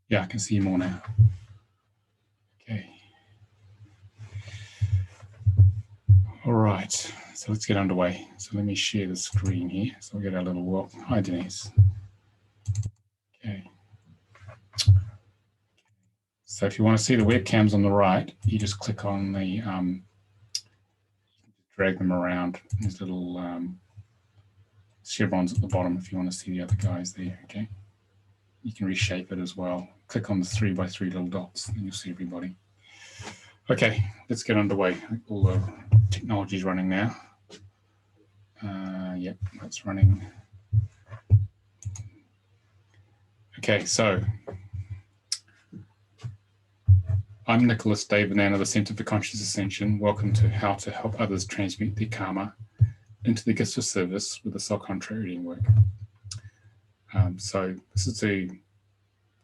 Yeah, I can see you more now. Okay. All right, so let's get underway. So let me share the screen here. So we'll get our little walk. Hi, Denise. Okay. So if you want to see the webcams on the right, you just click on the, drag them around. There's little chevrons at the bottom if you want to see the other guys there, okay? You can reshape it as well. Click on the 3x3 little dots and you'll see everybody. Okay, let's get underway. All the technology is running now. Yep, that's running. Okay, so I'm Nicolas David Ngan of the Centre for Conscious Ascension. Welcome to How to Help Others Transmute Their Karma into the Gifts of Service with the Soul Contract Reading work. So this is to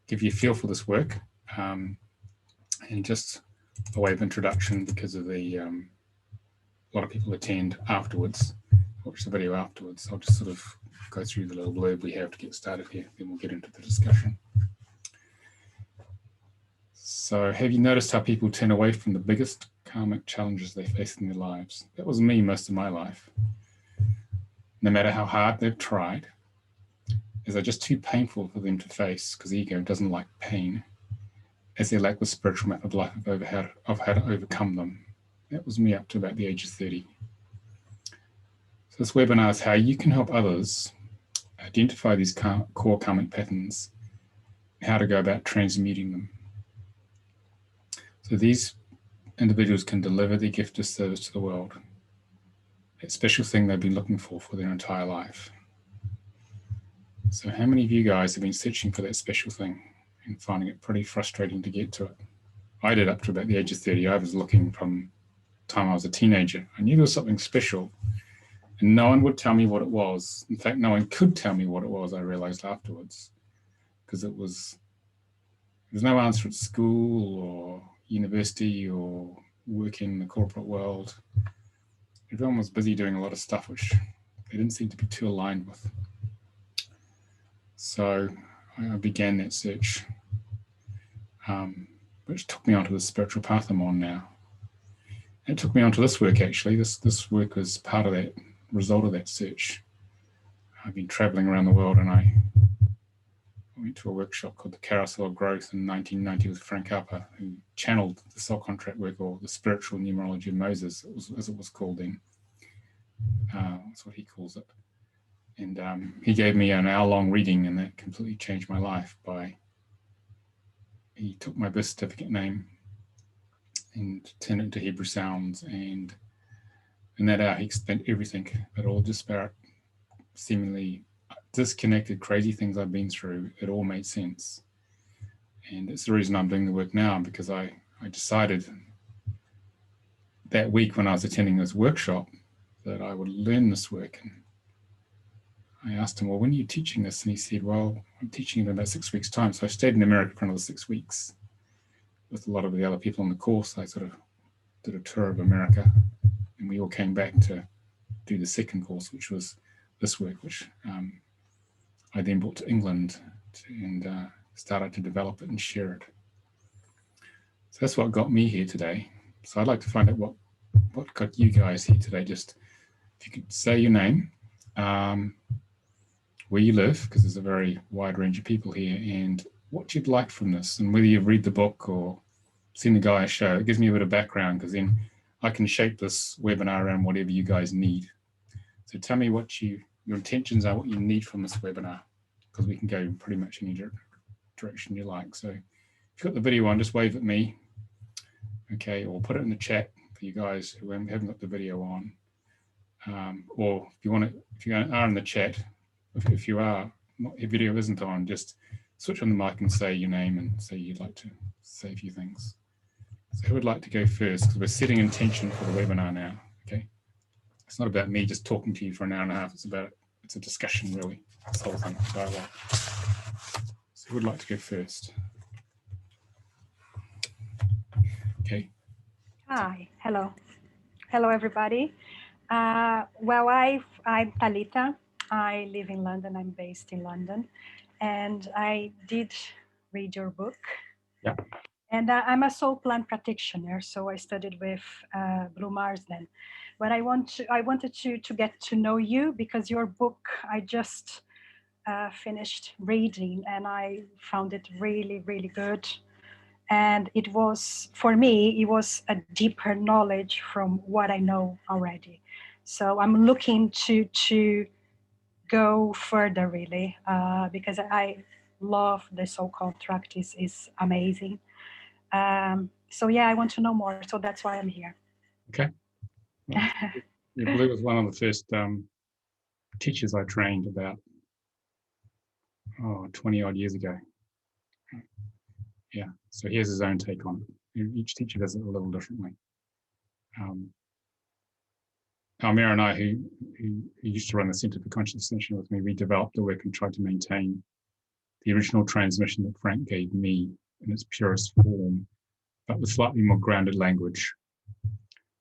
give you a feel for this work and just a way of introduction because of the a lot of people attend afterwards, watch the video afterwards. I'll just sort of go through the little blurb we have to get started here, then we'll get into the discussion. So have you noticed how people turn away from the biggest karmic challenges they face in their lives? That was me most of my life. No matter how hard they've tried, as they're just too painful for them to face because ego doesn't like pain, as they lack the spiritual map of life of how to overcome them. That was me up to about the age of 30. So this webinar is how you can help others identify these core karmic patterns and how to go about transmuting them. So these individuals can deliver their gift of service to the world, that special thing they've been looking for their entire life. So how many of you guys have been searching for that special thing and finding it pretty frustrating to get to it? I did up to about the age of 30. I was looking from the time I was a teenager. I knew there was something special and no one would tell me what it was. In fact, no one could tell me what it was, I realized afterwards, because there was no answer at school or university or working in the corporate world. Everyone was busy doing a lot of stuff which they didn't seem to be too aligned with. So I began that search, which took me onto the spiritual path I'm on now. It took me onto this work actually. This work was part of that result of that search. I've been traveling around the world and I went to a workshop called the Carousel of Growth in 1990 with Frank Harper, who channeled the soul contract work, or the spiritual numerology of Moses, as it was called then. That's what he calls it. And he gave me an hour-long reading, and that completely changed my life. He took my birth certificate name and turned it into Hebrew sounds, and in that hour he explained everything, but all disparate, seemingly disconnected, crazy things I've been through. It all made sense. And it's the reason I'm doing the work now, because I decided that week when I was attending this workshop that I would learn this work. And I asked him, well, when are you teaching this? And he said, well, I'm teaching it in about 6 weeks' time. So I stayed in America for another 6 weeks with a lot of the other people on the course. I sort of did a tour of America, and we all came back to do the second course, which was this work, which I then brought to England and started to develop it and share it. So that's what got me here today. So I'd like to find out what got you guys here today. Just if you could say your name, where you live, because there's a very wide range of people here, and what you'd like from this, and whether you've read the book or seen the Gaia show. It gives me a bit of background, because then I can shape this webinar around whatever you guys need. So tell me what your intentions are, what you need from this webinar, because we can go pretty much any direction you like. So if you've got the video on, just wave at me, okay, or put it in the chat for you guys who haven't got the video on. Or if you are in the chat, if you are, your video isn't on, just switch on the mic and say your name and say you'd like to say a few things. So who would like to go first? Because we're setting intention for the webinar now, okay? It's not about me just talking to you for an hour and a half. It's a discussion, really, this whole thing, dialogue. So who would like to go first? Okay. Hi, hello. Hello, everybody. Well, I'm Talita. I live in London. I'm based in London. And I did read your book. Yeah. And I'm a soul plant practitioner, so I studied with Blue Marsden. But I wanted to get to know you because your book I just finished reading, and I found it really, really good. And it was, for me, it was a deeper knowledge from what I know already. So I'm looking to go further, really, because I love the soul contract. Is amazing. So yeah, I want to know more. So that's why I'm here. Okay. Well, Blue was one of the first teachers I trained about 20 odd years ago. Yeah. So he has his own take on it. Each teacher does it a little differently. Almira and I, who used to run the Centre for Conscious Ascension with me, we developed the work and tried to maintain the original transmission that Frank gave me in its purest form, but with slightly more grounded language.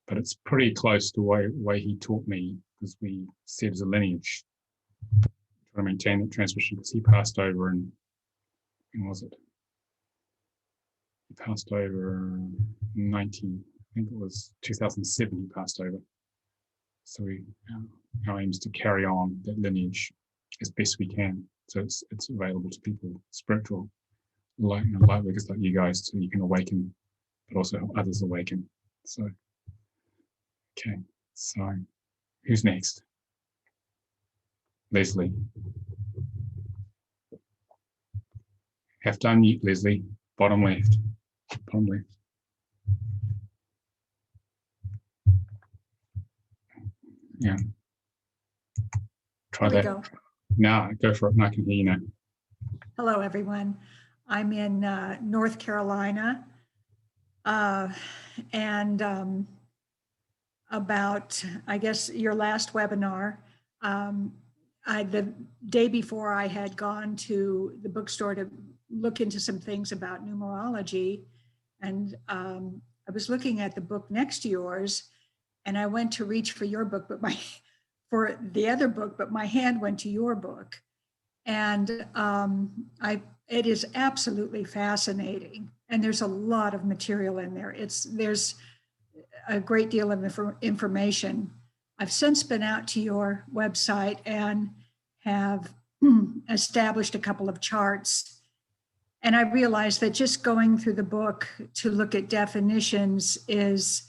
But it's pretty close to the way he taught me, because we said as a lineage, try to maintain that transmission, because he passed over in, when was it? He passed over 90, I think it was 2007 he passed over. So our aim is to carry on that lineage as best we can. So it's available to people, spiritual light workers like you guys, so you can awaken, but also help others awaken. So, okay. So who's next? Leslie. Have to unmute, Leslie. Bottom left. Bottom left. Yeah. Try that. Go. Now, go for it. I can hear you now. Hello, everyone. I'm in North Carolina, and about, I guess, your last webinar, the day before I had gone to the bookstore to look into some things about numerology, and I was looking at the book next to yours, and I went to reach for your book, but for the other book, but my hand went to your book. And it is absolutely fascinating. And there's a lot of material in there. There's a great deal of information. I've since been out to your website and have established a couple of charts. And I realized that just going through the book to look at definitions is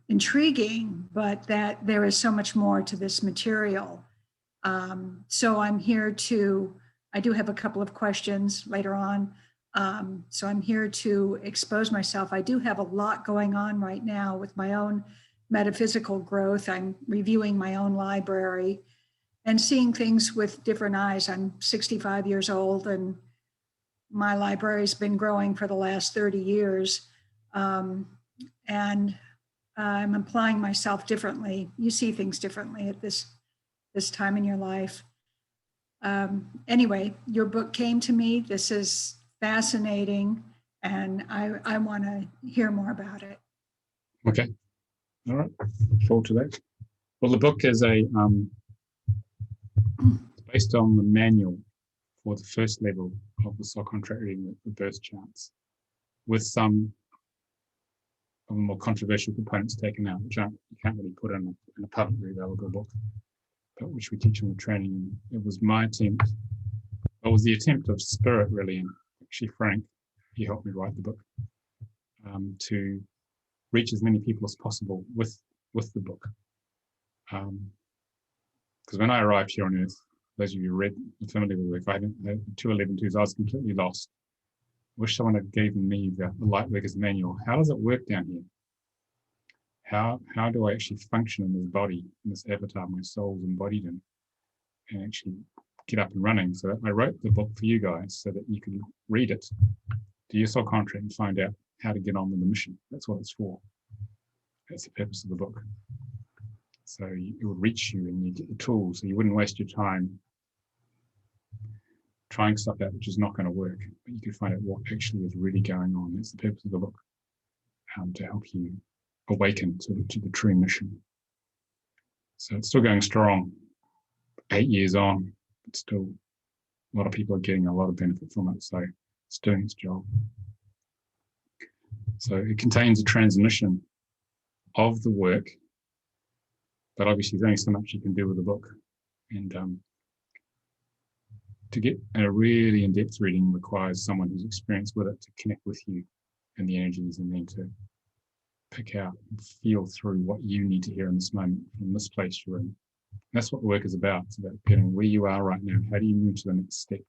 intriguing, but that there is so much more to this material. So I'm here I do have a couple of questions later on. So I'm here to expose myself. I do have a lot going on right now with my own metaphysical growth. I'm reviewing my own library and seeing things with different eyes. I'm 65 years old and my library's been growing for the last 30 years. And I'm applying myself differently. You see things differently at this time in your life. Anyway, your book came to me. This is fascinating, and I want to hear more about it. Okay. All right. Forward to that. Well, the book is based on the manual for the first level of the soul contract reading, the birth charts, with some of the more controversial components taken out, which you can't really put in a publicly available book, but which we teach in the training. And it was my attempt, it was the attempt of Spirit, really, and actually Frank, he helped me write the book, to reach as many people as possible with the book. Because when I arrived here on Earth, those of you who are familiar with the work, I had 211 I was completely lost. Wish someone had given me the Lightworkers manual. How does it work down here? How do I actually function in this body, in this avatar my soul's embodied in, and actually get up and running? So I wrote the book for you guys so that you can read it, do your soul contract, and find out how to get on with the mission. That's what it's for. That's the purpose of the book. So it would reach you and you get the tools, so you wouldn't waste your time trying stuff out which is not going to work, but you could find out what actually is really going on. That's the purpose of the book, to help you awaken to the true mission. So it's still going strong, 8 years on, but still a lot of people are getting a lot of benefit from it, so it's doing its job. So it contains a transmission of the work, but obviously there's only so much you can do with a book. And to get a really in-depth reading requires someone who's experienced with it to connect with you and the energies, and then to pick out and feel through what you need to hear in this moment from this place you're in. And that's what the work is about. It's about getting where you are right now. How do you move to the next step?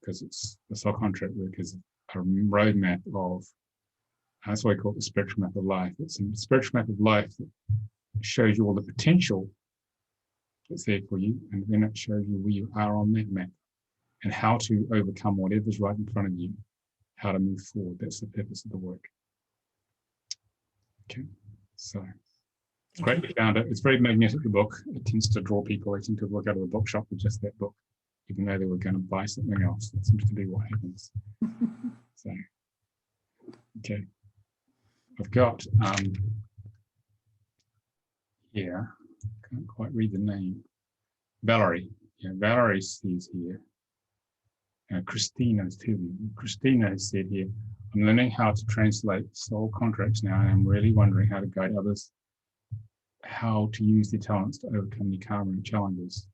Because it's the soul contract work is a roadmap of, that's why I call it the spiritual map of life. It's a spiritual map of life that shows you all the potential that's there for you, and then it shows you where you are on that map and how to overcome whatever's right in front of you, how to move forward. That's the purpose of the work. Okay, so it's great you found it. It's very magnetic, the book. It tends to draw people. They tend to walk out of the bookshop with just that book, even though they were going to buy something else. That seems to be what happens. So, okay. I've got here, can't quite read the name. Valerie. Yeah, Valerie says here. Christina too. Christina has said here, I'm learning how to translate soul contracts now, and I'm really wondering how to guide others, how to use their talents to overcome their karma and challenges.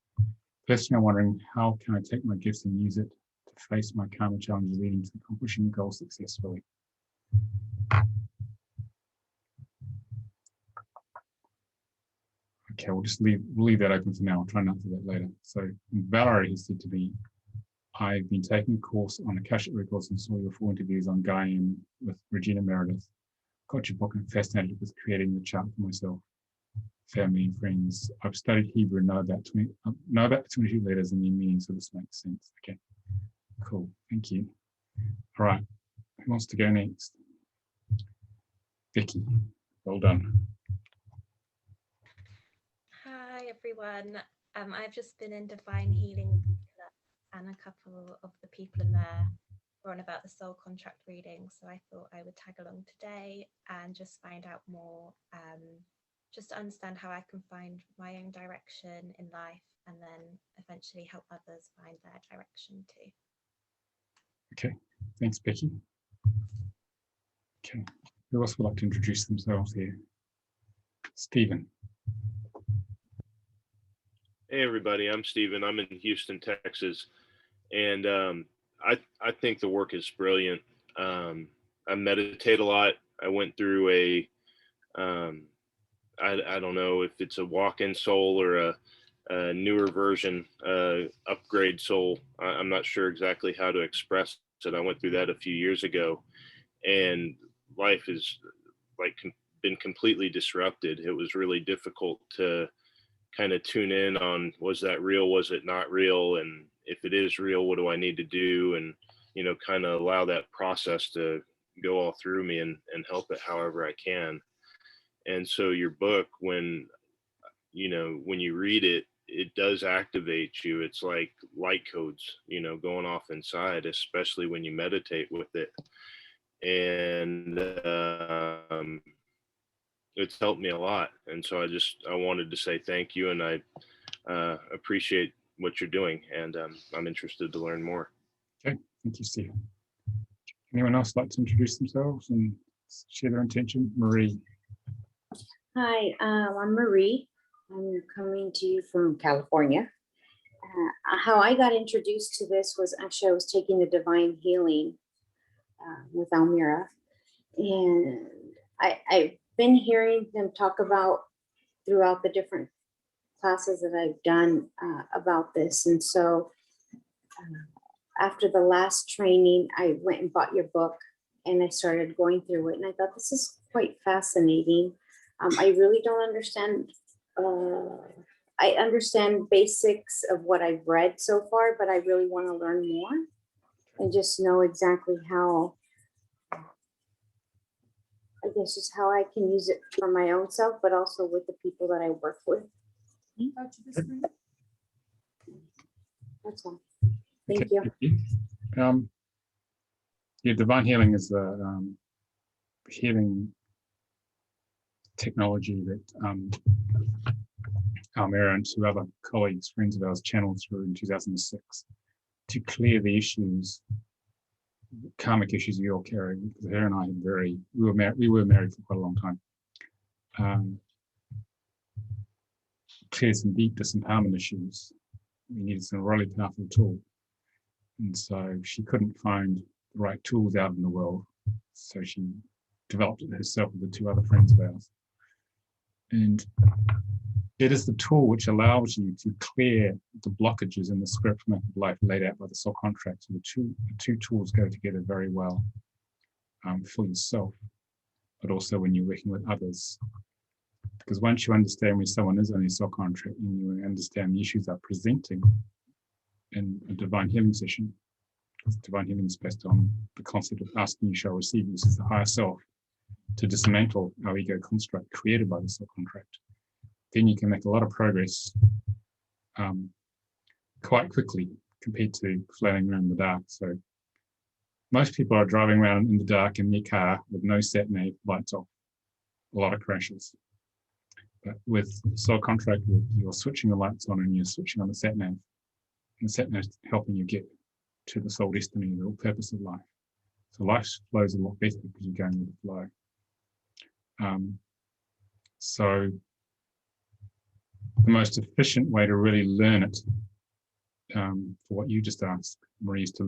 Personally, I'm wondering how can I take my gifts and use it to face my karma challenges leading to accomplishing the goal successfully. Okay, we'll leave that open for now. I'll try and answer that later. So Valerie has said to me, I've been taking a course on Akashic Records and saw your 4 interviews on Ngan with Regina Meredith. Got your book and fascinated with creating the chart for myself, family and friends. I've studied Hebrew and know about the 22 letters and their meaning, so this makes sense. Okay, cool, thank you. All right, who wants to go next? Vicky, well done. Hi everyone. I've just been in Divine Healing, and a couple of the people in there were on about the soul contract reading, so I thought I would tag along today and just find out more, just to understand how I can find my own direction in life, and then eventually help others find their direction too. Okay, thanks Becky. Okay, who else would like to introduce themselves here? Stephen. Hey everybody, I'm Stephen. I'm in Houston, Texas, and I think the work is brilliant. I meditate a lot. I went through a I don't know if it's a walk-in soul or a newer version, upgrade soul. I'm not sure exactly how to express it. I went through that a few years ago, and life has been completely disrupted. It was really difficult to kind of tune in on, was that real, was it not real, and if it is real, what do I need to do, and kind of allow that process to go all through me and help it however I can. And so your book, when you read it, it does activate you. It's like light codes going off inside, especially when you meditate with it. And it's helped me a lot. And so I wanted to say thank you, and I appreciate what you're doing, and I'm interested to learn more. Okay, thank you, Stephen. Anyone else like to introduce themselves and share their intention? Marie. Hi, I'm Marie. I'm coming to you from California. How I got introduced to this was actually I was taking the Divine Healing with Almira, and I've been hearing them talk about throughout the different classes that I've done about this. And so after the last training, I went and bought your book and I started going through it. And I thought, this is quite fascinating. I really don't understand. I understand basics of what I've read so far, but I really want to learn more and just know exactly how, I guess, just how I can use it for my own self, but also with the people that I work with. That's all. Thank you. Yeah, Divine Healing is a healing technology that Almira and two other colleagues, friends of ours, channeled through in 2006 to clear the issues, karmic issues we all carry. Because her and I had we were married for quite a long time. Clear some deep disempowerment issues. We needed some really powerful tool. And so she couldn't find the right tools out in the world. So she developed it herself with the two other friends of ours. And it is the tool which allows you to clear the blockages in the script map of life laid out by the soul contract. So the two tools go together very well for yourself, but also when you're working with others. Because once you understand where someone is on your soul contract and you understand the issues they're presenting in a divine healing session, because divine healing is based on the concept of asking you shall receive, this is the higher self, to dismantle our ego construct created by the soul contract. Then you can make a lot of progress quite quickly compared to flailing around in the dark. So most people are driving around in the dark in their car with no sat nav, lights off, a lot of crashes. But with soul contract, you're switching the lights on and you're switching on the sat nav. And the sat nav is helping you get to the soul destiny, the real purpose of life. So life flows a lot better because you're going with the flow. So the most efficient way to really learn it, for what you just asked, Marie, is to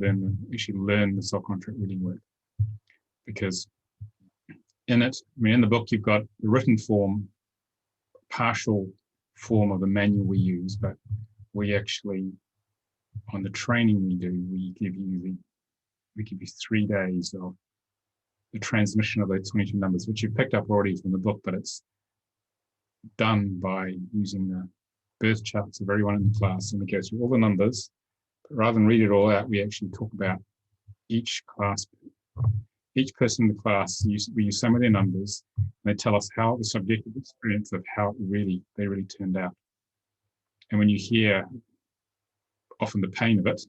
actually learn the soul contract reading work. Because in it, in the book, you've got the written form, partial form of the manual we use, but we actually, on the training we do, we give you 3 days of the transmission of those 22 numbers, which you've picked up already from the book, but it's done by using the birth charts of everyone in the class, and we go through all the numbers. But rather than read it all out, we actually talk about each person in the class. We use some of their numbers, and they tell us how the subjective experience of how they really turned out. And when you hear often the pain of it,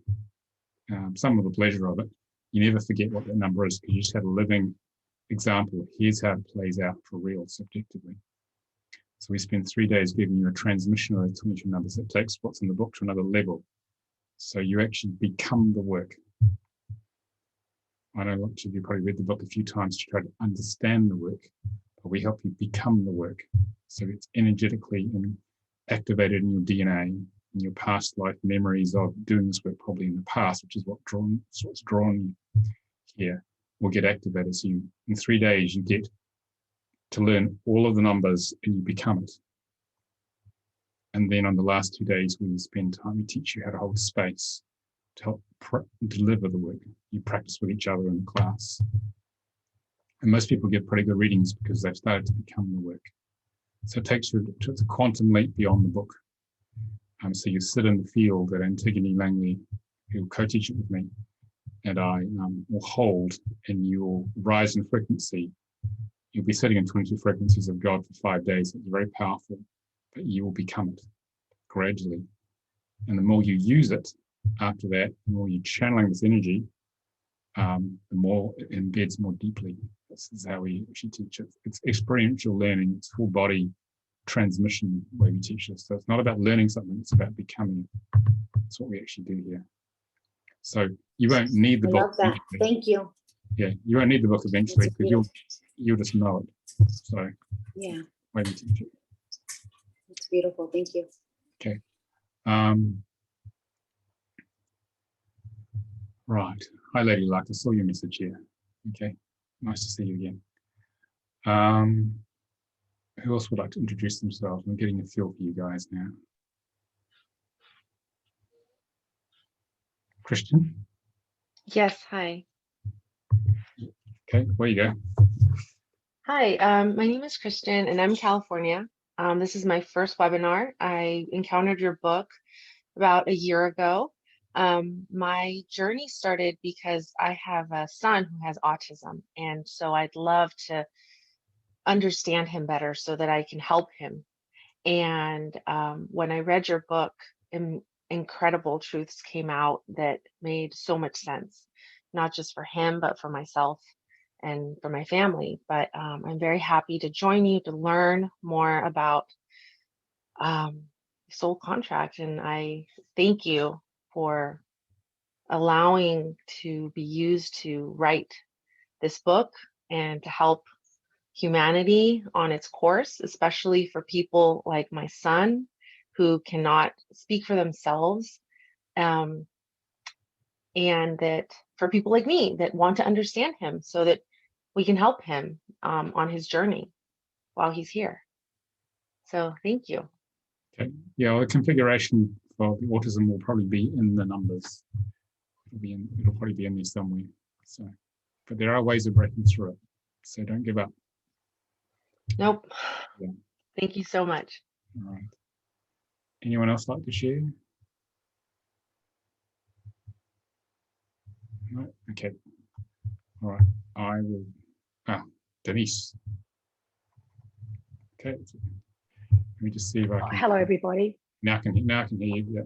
some of the pleasure of it, you never forget what that number is, because you just had a living example. Here's how it plays out for real subjectively. So we spend 3 days giving you a transmission of those 22 numbers that takes what's in the book to another level. So you actually become the work. I know lots of you probably read the book a few times to try to understand the work, but we help you become the work. So it's energetically activated in your DNA, in your past life memories of doing this work probably in the past, which is what's drawn you here, will get activated. So in 3 days, you get to learn all of the numbers and you become it. And then on the last 2 days, we spend time, we teach you how to hold space to help deliver the work. You practice with each other in the class. And most people get pretty good readings because they've started to become the work. So it takes you to a quantum leap beyond the book. So you sit in the field that Antigone Langley, who will co-teach it with me, and I will hold, and you will rise in frequency. You'll be sitting in 22 frequencies of God for 5 days. It's very powerful, but you will become it gradually. And the more you use it after that, the more you're channeling this energy, the more it embeds more deeply. This is how we actually teach it. It's experiential learning. It's full body transmission way we teach this. So it's not about learning something, it's about becoming it. That's what we actually do here. So you won't need the book. Love that. Thank you. Yeah, you won't need the book eventually because you'll just know it. So yeah, way we teach it. it's beautiful. Thank you. Okay. Right. Hi, Lady Luck. I saw your message here. Okay. Nice to see you again. Who else would like to introduce themselves? I'm getting a feel for you guys now. Christian? Yes, hi. Okay, where you go. Hi, my name is Christian and I'm California. This is my first webinar. I encountered your book about a year ago. My journey started because I have a son who has autism, and so I'd love to understand him better so that I can help him. And when I read your book, incredible truths came out that made so much sense, not just for him, but for myself and for my family. But I'm very happy to join you to learn more about soul contract. And I thank you for allowing to be used to write this book and to help humanity on its course, especially for people like my son who cannot speak for themselves. And that for people like me that want to understand him so that we can help him on his journey while he's here. So thank you. Okay. Yeah, well, the configuration for the autism will probably be in the numbers. It'll probably be in there somewhere. So, but there are ways of breaking through it. So don't give up. Nope. Yeah. Thank you so much. All right. Anyone else like to share? No? Okay. All right. I will. Denise. Okay. Let me just see if I can. Hello, everybody. Now I can hear you. Yeah.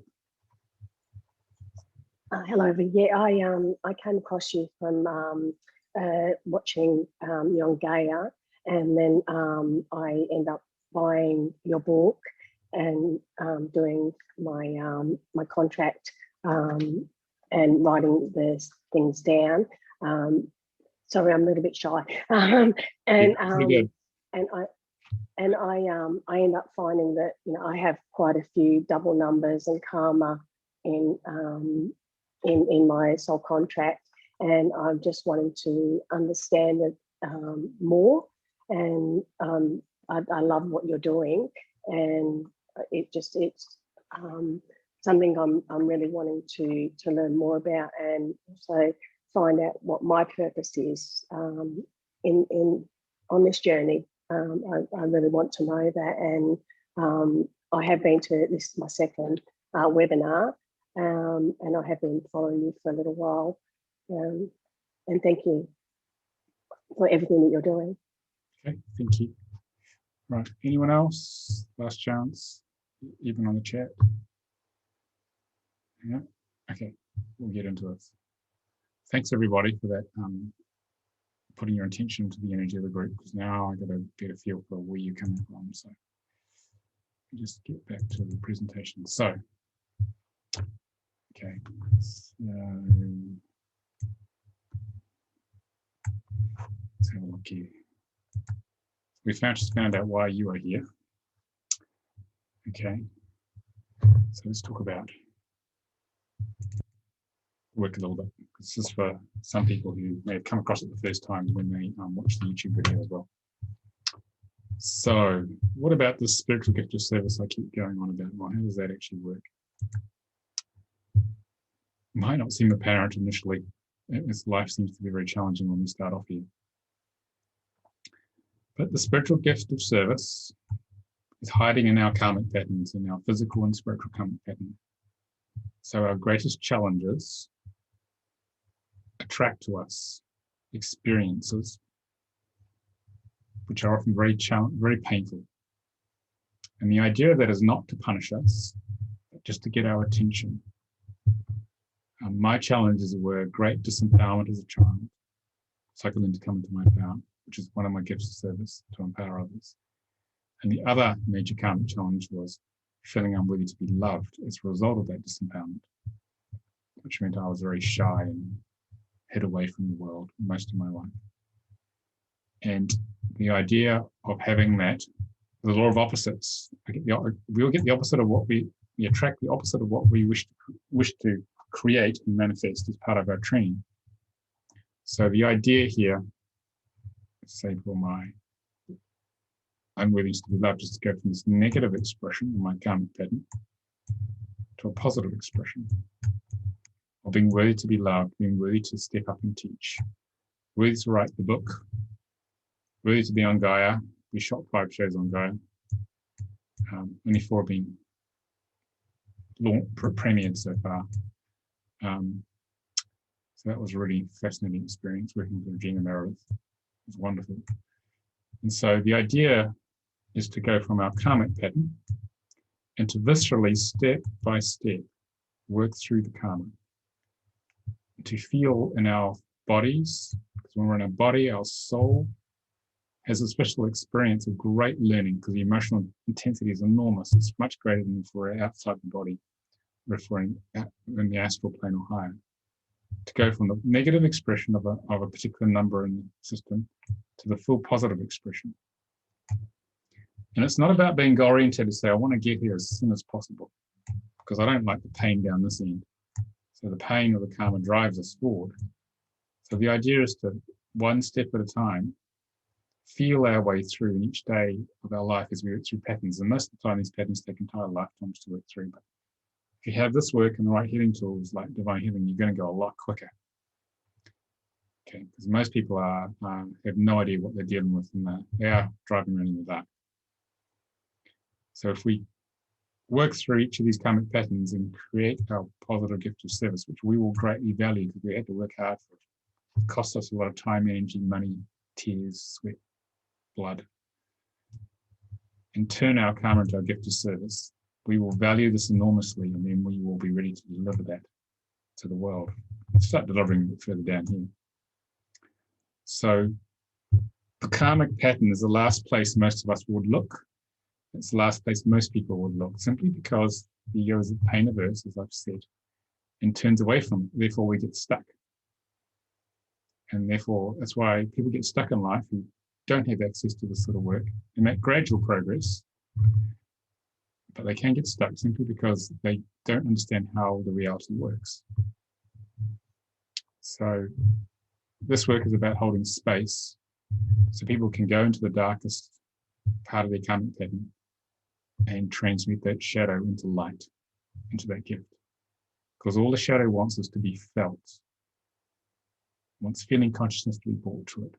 Hello, yeah. I came across you from watching Ngan, and then I end up buying your book and doing my contract and writing the things down. Sorry, I'm a little bit shy. I end up finding that I have quite a few double numbers and karma in my soul contract, and I'm just wanting to understand it more. And I love what you're doing, and it's something I'm really wanting to learn more about, and also find out what my purpose is on this journey. I really want to know that, and I have been to this is my second webinar, and I have been following you for a little while, and thank you for everything that you're doing. Okay, thank you. Right, anyone else? Last chance, even on the chat. Yeah, okay, we'll get into it. Thanks everybody for that, putting your attention to the energy of the group, because now I got a better feel for where you're coming from. So just get back to the presentation. So, okay, let's have a look here. We just found out why you are here. Okay, so let's talk about work a little bit. This is for some people who may have come across it the first time when they watch the YouTube video as well. So what about this spiritual gift of service I keep going on about? Well, how does that actually work? Might not seem apparent initially, as life seems to be very challenging when we start off here. But the spiritual gift of service is hiding in our karmic patterns, in our physical and spiritual karmic pattern. So our greatest challenges attract to us experiences which are often very painful. And the idea of that is not to punish us, but just to get our attention. My challenges were great disempowerment as a child, so I could learn to come into my power, which is one of my gifts of service, to empower others. And the other major karmic challenge was feeling unworthy to be loved as a result of that disempowerment, which meant I was very shy and hid away from the world most of my life. And the idea of having that, the law of opposites, we'll get the opposite of what we attract the opposite of what we wish to create and manifest as part of our training. So the idea here, say for my unworthiness to be loved, is to go from this negative expression of my karmic pattern to a positive expression of being worthy to be loved, being worthy to step up and teach, worthy to write the book, worthy to be on Gaia. We shot 5 shows on Gaia. Only 4 have been premiered so far. So that was a really fascinating experience working with Regina Meredith. It was wonderful. And so the idea is to go from our karmic pattern and to viscerally, step by step, work through the karma. To feel in our bodies, because when we're in our body, our soul has a special experience of great learning because the emotional intensity is enormous. It's much greater than for outside the body, referring in the astral plane or higher. To go from the negative expression of a particular number in the system to the full positive expression. And it's not about being goal-oriented to say, I want to get here as soon as possible, because I don't like the pain down this end. So the pain or the karma drives us forward. So the idea is to, one step at a time, feel our way through in each day of our life as we work through patterns. And most of the time, these patterns take entire lifetimes to work through. But if you have this work and the right healing tools like divine healing, you're going to go a lot quicker. Okay, because most people have no idea what they're dealing with, and they are driving around in the dark. So if we work through each of these karmic patterns and create our positive gift of service, which we will greatly value because we had to work hard for it. It cost us a lot of time, energy, money, tears, sweat, blood. And turn our karma into our gift of service. We will value this enormously, and then we will be ready to deliver that to the world. Let's start delivering it further down here. So the karmic pattern is the last place most of us would look. It's the last place most people would look, simply because the ego is pain averse, as I've said, and turns away from it. Therefore, we get stuck. And therefore, that's why people get stuck in life who don't have access to this sort of work. They make gradual progress, but they can get stuck simply because they don't understand how the reality works. So this work is about holding space so people can go into the darkest part of their karmic pattern and transmute that shadow into light, into that gift. Because all the shadow wants is to be felt. It wants feeling consciousness to be brought to it.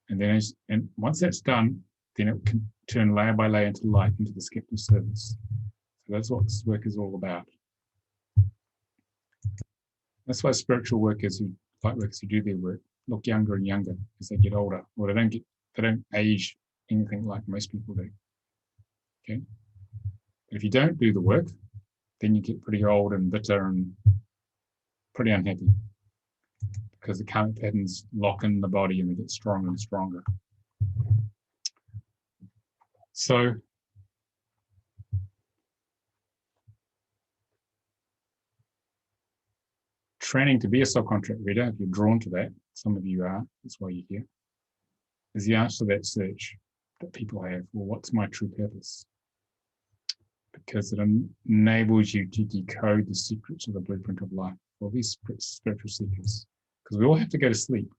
And then once that's done, then it can turn layer by layer into light, into the gift of service. So that's what this work is all about. That's why spiritual workers light workers who do their work look younger and younger as they get older, or they don't age anything like most people do. Okay, but if you don't do the work, then you get pretty old and bitter and pretty unhappy because the karmic patterns lock in the body and they get stronger and stronger. So training to be a soul contract reader, if you're drawn to that, some of you are, that's why you're here, is the answer to that search that people have. Well, what's my true purpose? Because it enables you to decode the secrets of the blueprint of life for these spiritual seekers. Because we all have to go to sleep.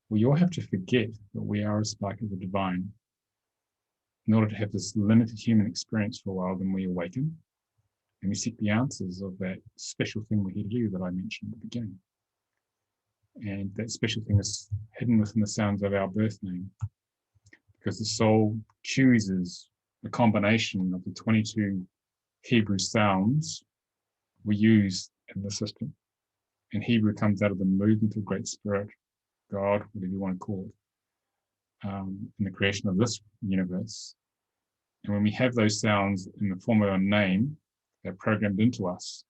We all have to forget that we are a spark of the divine. In order to have this limited human experience for a while, then we awaken and we seek the answers of that special thing we're here to do that I mentioned at the beginning. And that special thing is hidden within the sounds of our birth name. Because the soul chooses a combination of the 22 Hebrew sounds we use in the system. And Hebrew comes out of the movement of Great Spirit, God, whatever you want to call it, in the creation of this universe. And when we have those sounds in the form of a name, they're programmed into us.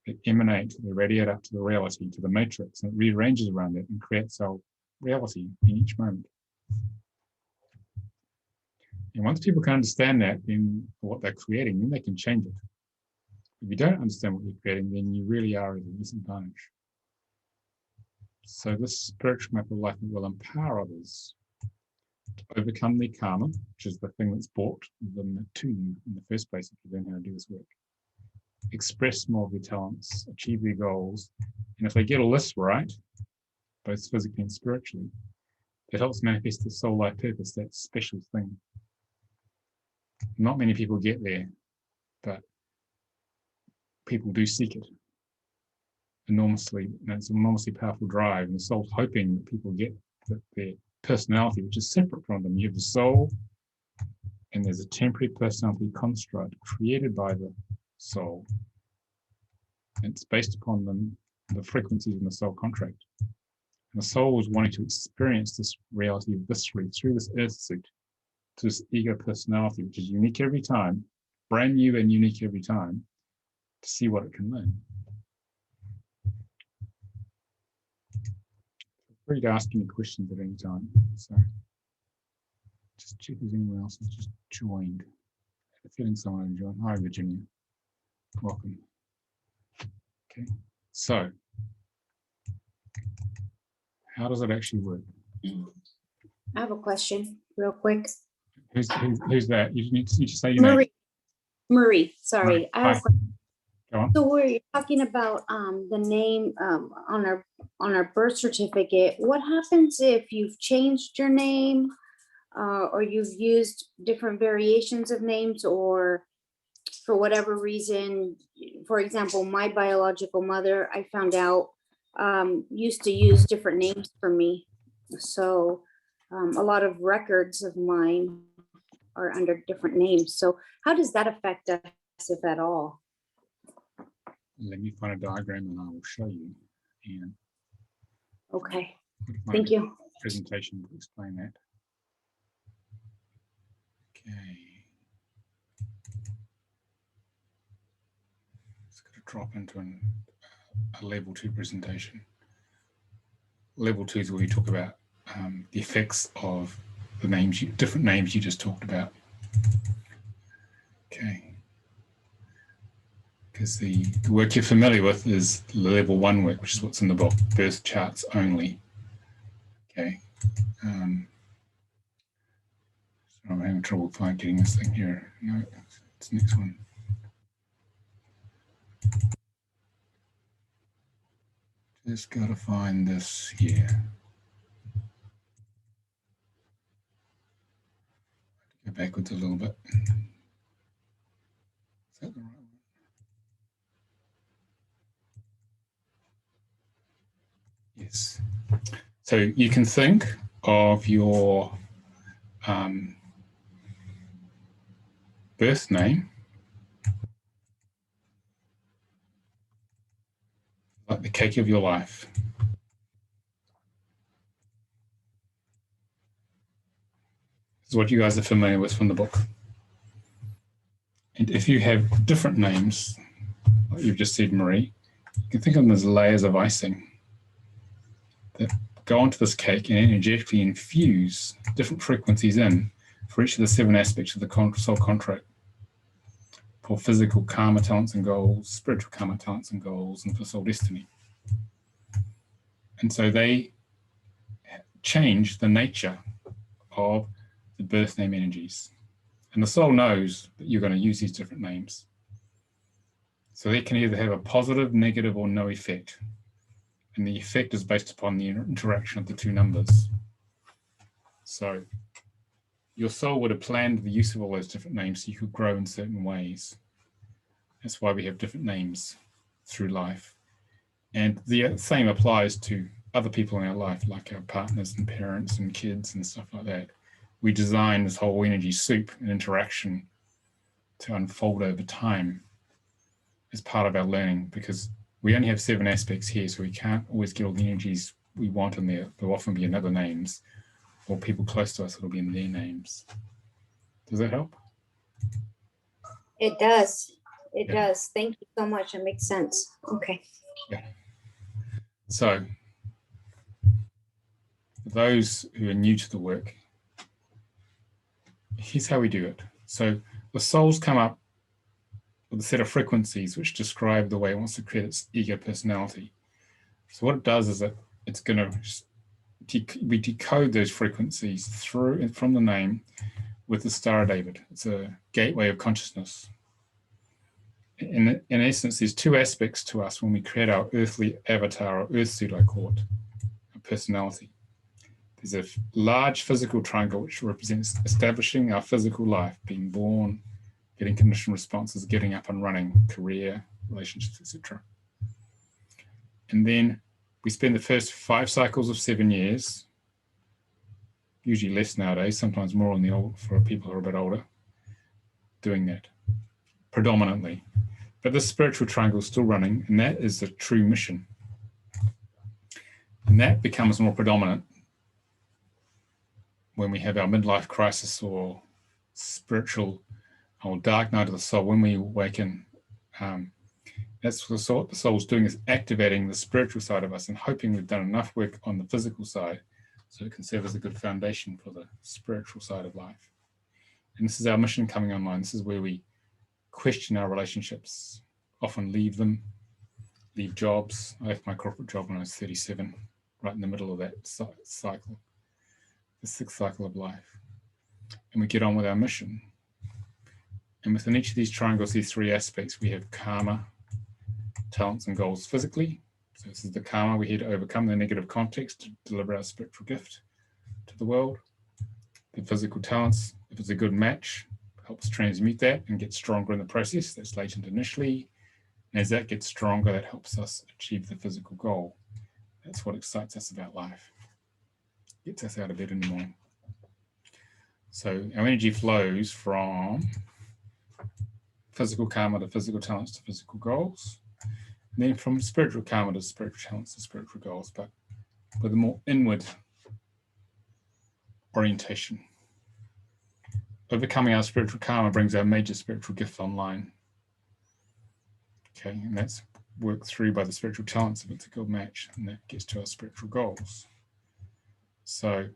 They emanate, they radiate up to the reality, to the matrix, and it rearranges around it and creates our reality in each moment. And once people can understand that, then what they're creating, then they can change it. If you don't understand what you're creating, then you really are at a disadvantage. So this spiritual map of life will empower others to overcome their karma, which is the thing that's brought them to you in the first place if you learn how to do this work. Express more of their talents, achieve their goals, and if they get all this right, both physically and spiritually, it helps manifest the soul life purpose, that special thing. Not many people get there, but people do seek it enormously. And it's an enormously powerful drive, and the soul's hoping that people get their personality, which is separate from them. You have the soul, and there's a temporary personality construct created by the soul. It's based upon the frequencies in the soul contract. And the soul is wanting to experience this reality viscerally through this earth suit, to this ego personality, which is unique every time, brand new and unique every time, to see what it can learn. Feel free to ask any questions at any time. So Just check if anyone else has just joined. I have a feeling someone will join. Hi, Virginia. Welcome. Okay, so how does it actually work? I have a question real quick. Who's that? You need to say your name. Marie, sorry. Marie. I have a Hi. question. Go on. So we're talking about the name on our birth certificate. What happens if you've changed your name or you've used different variations of names, or for whatever reason? For example, my biological mother, I found out, used to use different names for me. So a lot of records of mine are under different names. So how does that affect us, if at all? Let me find a diagram and I will show you. And Okay, thank you. presentation to explain that. Okay. It's going to drop into a level 2 presentation. Level 2 is where we talk about the effects of the names, different names you just talked about. Okay. Because the work you're familiar with is level 1 work, which is what's in the book, birth charts only. Okay. So I'm having trouble getting this thing here. No, it's the next one. Just got to find this here. Go backwards a little bit. Is that the right one? Yes. So you can think of your birth name like the cake of your life. This is what you guys are familiar with from the book. And if you have different names, like you've just said, Marie, you can think of them as layers of icing that go onto this cake and energetically infuse different frequencies in for each of the 7 aspects of the soul contract. For physical karma, talents and goals, spiritual karma, talents and goals, and for soul destiny. And so they change the nature of the birth name energies. And the soul knows that you're going to use these different names. So they can either have a positive, negative, or no effect. And the effect is based upon the interaction of the 2 numbers. So your soul would have planned the use of all those different names so you could grow in certain ways. That's why we have different names through life. And the same applies to other people in our life, like our partners and parents and kids and stuff like that. We design this whole energy soup and interaction to unfold over time as part of our learning, because we only have 7 aspects here, so we can't always get all the energies we want in there. There'll often be in other names, or people close to us that'll be in their names. Does that help? It does. It does. Thank you so much. It makes sense. Okay. Yeah. So, for those who are new to the work, here's how we do it. So the souls come up with a set of frequencies which describe the way it wants to create its ego personality. So what it does is that it's going to, we decode those frequencies through and from the name with the Star of David. It's a gateway of consciousness. In essence, there's 2 aspects to us when we create our earthly avatar, or earth suit, I call it, a personality. There's a large physical triangle which represents establishing our physical life, being born, getting conditioned responses, getting up and running, career, relationships, etc. And then we spend the first 5 cycles of 7 years, usually less nowadays, sometimes more on the old for people who are a bit older, doing that predominantly. But this spiritual triangle is still running, and that is the true mission. And that becomes more predominant when we have our midlife crisis or spiritual or dark night of the soul. When we awaken, that's what the soul's doing, is activating the spiritual side of us and hoping we've done enough work on the physical side so it can serve as a good foundation for the spiritual side of life. And this is our mission coming online. This is where we question our relationships, often leave them, leave jobs. I left my corporate job when I was 37, right in the middle of that cycle, the sixth cycle of life. And we get on with our mission. And within each of these triangles, these three aspects, we have karma, talents, and goals physically. So this is the karma. We're here to overcome the negative context to deliver our spiritual gift to the world. The physical talents, if it's a good match, helps transmute that and get stronger in the process. That's latent initially. And as that gets stronger, that helps us achieve the physical goal. That's what excites us about life. Gets us out of bed in the morning. So our energy flows from physical karma to physical talents to physical goals. And then from spiritual karma to spiritual talents to spiritual goals, but with a more inward orientation. Overcoming our spiritual karma brings our major spiritual gift online. Okay, and that's worked through by the spiritual talents if it's a good match, and that gets to our spiritual goals. So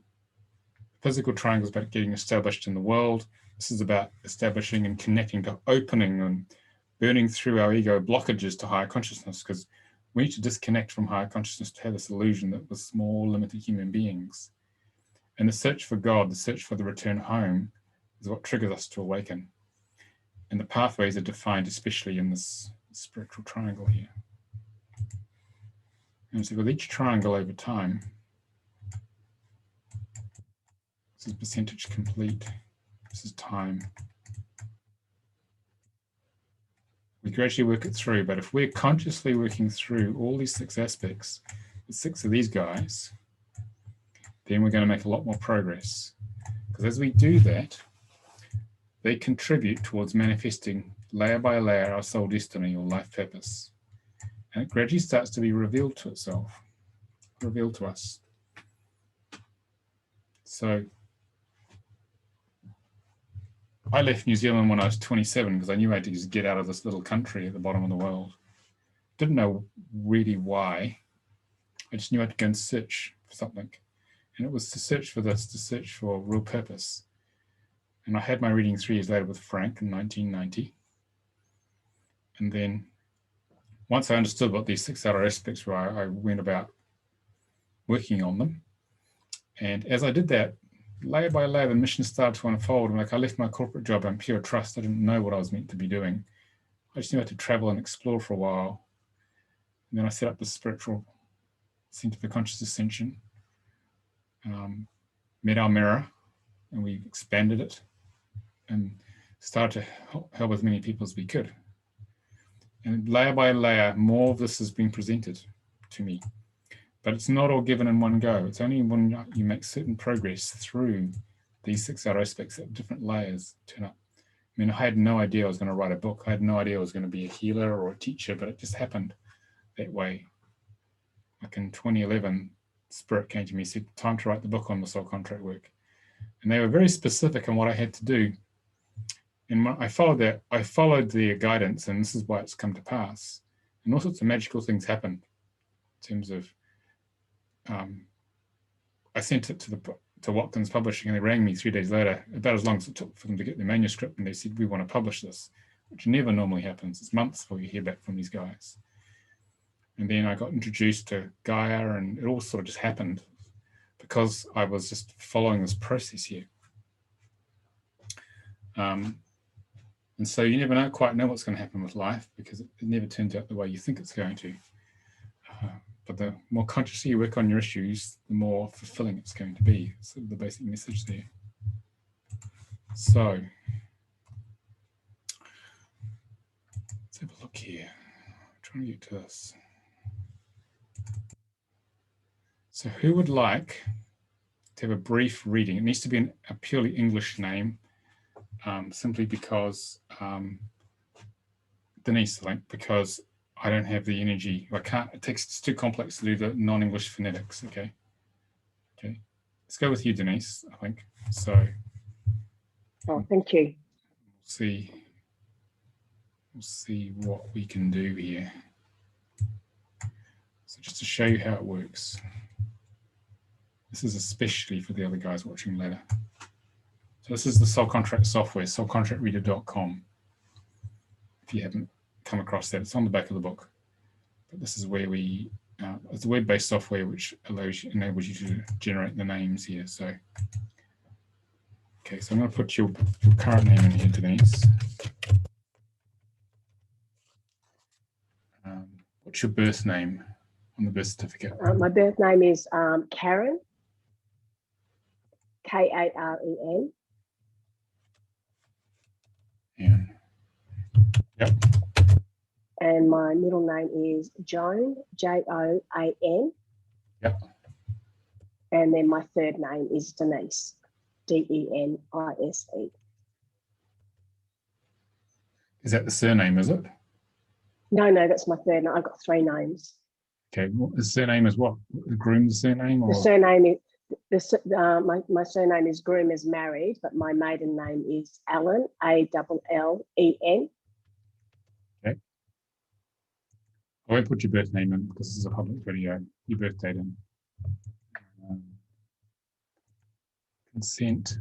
physical triangle is about getting established in the world. This is about establishing and connecting to opening and burning through our ego blockages to higher consciousness, because we need to disconnect from higher consciousness to have this illusion that we're small, limited human beings. And the search for God, the search for the return home, is what triggers us to awaken. And the pathways are defined especially in this spiritual triangle here. And so with each triangle over time, this is percentage complete, this is time. We gradually work it through, but if we're consciously working through all these six aspects, with six of these guys, then we're going to make a lot more progress. Because as we do that, they contribute towards manifesting layer by layer our soul destiny or life purpose. And it gradually starts to be revealed to itself, revealed to us. So I left New Zealand when I was 27 because I knew I had to just get out of this little country at the bottom of the world. Didn't know really why. I just knew I had to go and search for something. And it was to search for this, to search for real purpose. And I had my reading 3 years later with Frank in 1990. And then once I understood what these 6 outer aspects were, I went about working on them. And as I did that, layer by layer, the mission started to unfold. And like I left my corporate job on pure trust. I didn't know what I was meant to be doing. I just knew I had to travel and explore for a while. And then I set up the spiritual Center for Conscious Ascension, met our mirror, and we expanded it and started to help as many people as we could. And layer by layer, more of this has been presented to me. But it's not all given in one go. It's only when you make certain progress through these 6 outer aspects that different layers turn up. I mean, I had no idea I was going to write a book. I had no idea I was going to be a healer or a teacher, but it just happened that way. Like in 2011, Spirit came to me and said, time to write the book on the soul contract work. And they were very specific on what I had to do. And I followed that. I followed their guidance, and this is why it's come to pass. And all sorts of magical things happened in terms of I sent it to Hawkins Publishing, and they rang me 3 days later, about as long as it took for them to get the manuscript, and they said, we want to publish this, which never normally happens. It's months before you hear back from these guys. And then I got introduced to Gaia, and it all sort of just happened because I was just following this process here. And so you never quite know what's going to happen with life because it never turns out the way you think it's going to. But the more consciously you work on your issues, the more fulfilling it's going to be. That's sort of the basic message there. So let's have a look here. I'm trying to get to this. So who would like to have a brief reading? It needs to be a purely English name, simply because Denise, I think, because I don't have the energy. I can't. It's too complex to do the non-English phonetics. Okay. Okay. Let's go with you, Denise. I think so. Oh, thank you. We'll see what we can do here. So just to show you how it works. This is especially for the other guys watching later. So this is the soul contract software, soulcontractreader.com. If you haven't come across that, it's on the back of the book. But this is where we, it's a web-based software which enables you to generate the names here. So, okay, so I'm going to put your current name in here, Denise. What's your birth name on the birth certificate? My birth name is Karen, Karen. Yeah. Yep. And my middle name is Joan, Joan. Yep. And then my third name is Denise, Denise. Is that the surname, is it? No, that's my third name. I've got three names. Okay, well, the surname is what? The groom's surname? Or? The surname is, my surname is Groom is married, but my maiden name is Allen, Allen. Okay. I won't put your birth name in because this is a public video. Your birth date in. Consent.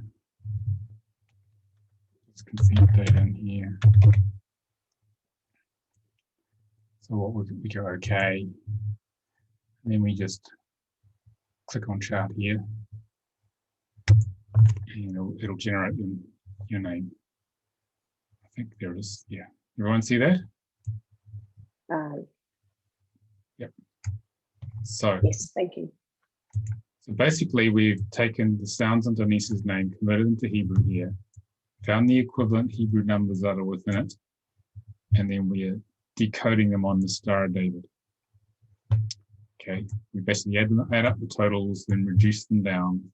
There's consent date in here. So what we go okay. And then we just click on chart here. And it'll generate your name. I think there it is. Yeah. Everyone see that? Yep. So yes, thank you. So basically, we've taken the sounds in Denise's name, converted them to Hebrew here, found the equivalent Hebrew numbers that are within it, and then we're decoding them on the Star of David. Okay, we basically add up the totals, then reduce them down,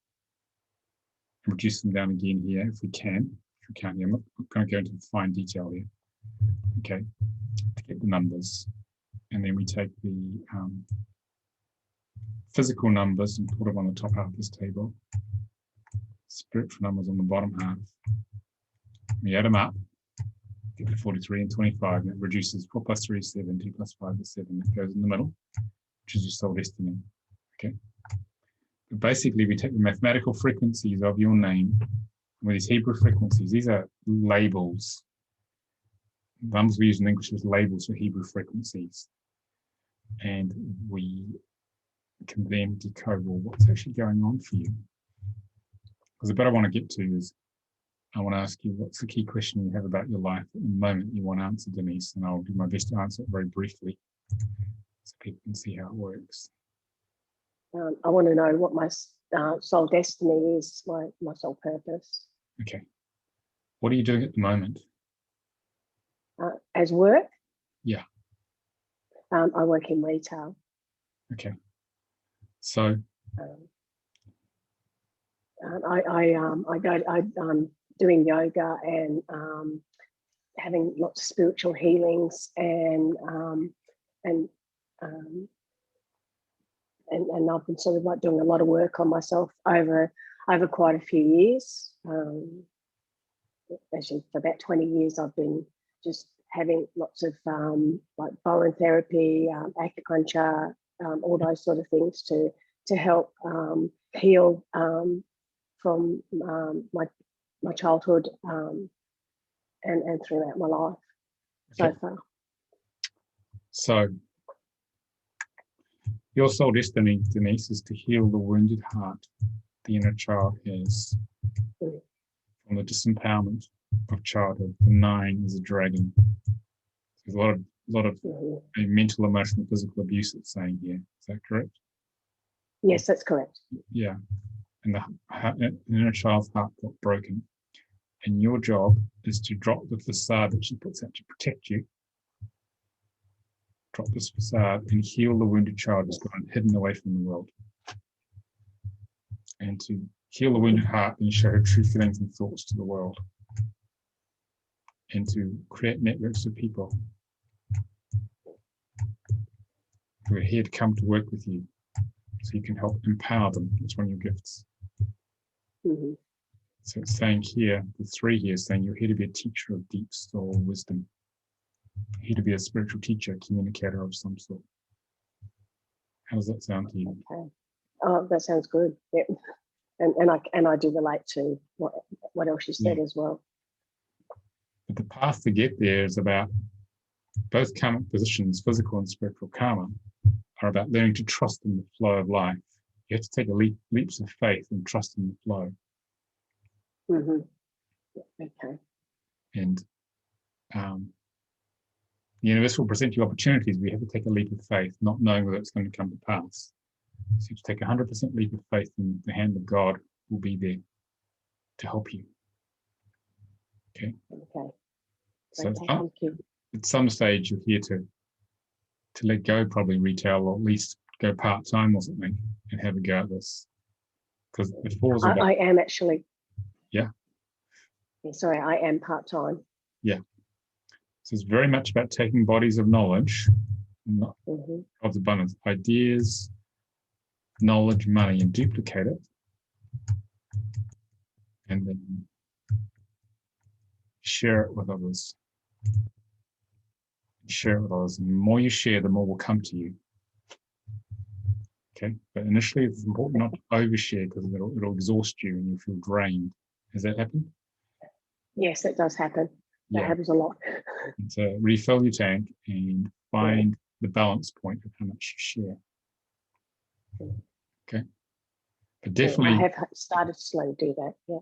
and reduce them down again here if we can. If we can't, I'm not going to go into fine detail here. Okay, to get the numbers, and then we take the physical numbers and put them on the top half of this table. Spiritual numbers on the bottom half. We add them up, get to 43 and 25, and it reduces 4 plus 3 is 7, 2 plus 5 is 7. That goes in the middle, which is your soul destiny. Okay. But basically, we take the mathematical frequencies of your name, with these Hebrew frequencies. These are labels. The numbers we use in English is labels for Hebrew frequencies. And we can then decode, well, what's actually going on for you. Because the bit I want to get to is, I want to ask you, what's the key question you have about your life at the moment you want to answer, Denise, and I'll do my best to answer it very briefly so people can see how it works. I want to know what my soul destiny is, my soul purpose. Okay. What are you doing at the moment? As work? Yeah. I work in retail. Okay. So I'm doing yoga and having lots of spiritual healings and I've been sort of like doing a lot of work on myself over quite a few years. Actually, for about 20 years, I've been just having lots of like bone therapy, acupuncture, all those sort of things to help heal from my childhood and throughout my life so far. So your soul destiny, Denise, is to heal the wounded heart the inner child has from the disempowerment of childhood. The 9 is a dragon. There's a lot of mental, emotional, physical abuse it's saying here. Is that correct? Yes, that's correct. Yeah. And the inner child's heart got broken. And your job is to drop the facade that she puts out to protect you. Drop this facade and heal the wounded child who's gone hidden away from the world. And to heal the wounded heart and show her true feelings and thoughts to the world. And to create networks of people who are here to come to work with you so you can help empower them. It's one of your gifts. Mm-hmm. So it's saying here, the 3 here is saying you're here to be a teacher of deep soul wisdom. Here to be a spiritual teacher, communicator of some sort. How does that sound to you? Okay. Oh, that sounds good. Yeah. And I do relate to what else you said as well. But the path to get there is about both karmic positions, physical and spiritual karma, are about learning to trust in the flow of life. You have to take leaps of faith and trust in the flow. Mm-hmm. Okay. And the universe will present you opportunities, but you have to take a leap of faith, not knowing whether it's going to come to pass. So you have to take 100% leap of faith, and the hand of God will be there to help you. Okay. Okay. So Thank you. at some stage, you're here to let go, probably retail, or at least go part-time or something and have a go at this. Because it falls about... I am actually. Yeah. Sorry, I am part-time. Yeah. So it's very much about taking bodies of knowledge, not God's abundance, ideas, knowledge, money, and duplicate it. And then share it with others. Share it with others. And the more you share, the more will come to you. Okay, but initially it's important not to overshare because it'll exhaust you and you feel drained. Has that happened? Yes, it does happen. That happens a lot. And so refill your tank and find the balance point of how much you share. Okay, but definitely I have started to slowly do that. Yeah.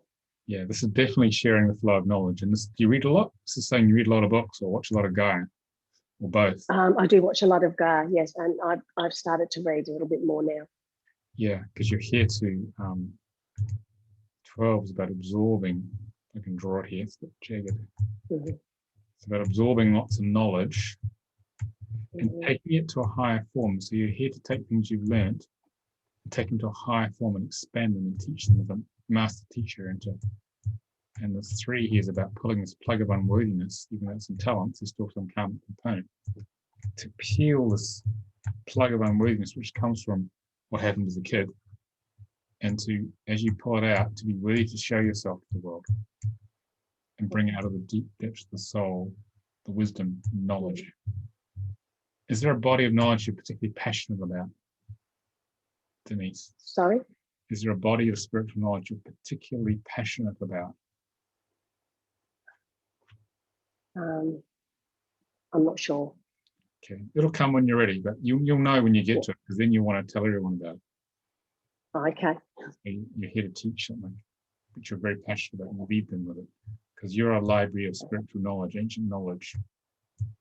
Yeah, this is definitely sharing the flow of knowledge. And this, do you read a lot? This is saying you read a lot of books or watch a lot of Gaia, or both. I do watch a lot of Gaia, yes, and I've started to read a little bit more now. Yeah, because you're here to 12 is about absorbing. I can draw it here. It's a bit jagged. It's about absorbing lots of knowledge and taking it to a higher form. So you're here to take things you've learned, and take them to a higher form and expand them and teach them as a master teacher into. And the 3 here is about pulling this plug of unworthiness, even though it's some talents, there's still some karmic component, to peel this plug of unworthiness, which comes from what happened as a kid, and to, as you pull it out, to be worthy to show yourself to the world and bring out of the deep depths of the soul the wisdom and knowledge. Is there a body of knowledge you're particularly passionate about, Denise? Sorry? Is there a body of spiritual knowledge you're particularly passionate about? I'm not sure. Okay, it'll come when you're ready, but you'll know when you get to it, because then you want to tell everyone about it. Okay. You're here to teach something which you're very passionate about and lead them with it, because you're a library of spiritual knowledge, ancient knowledge.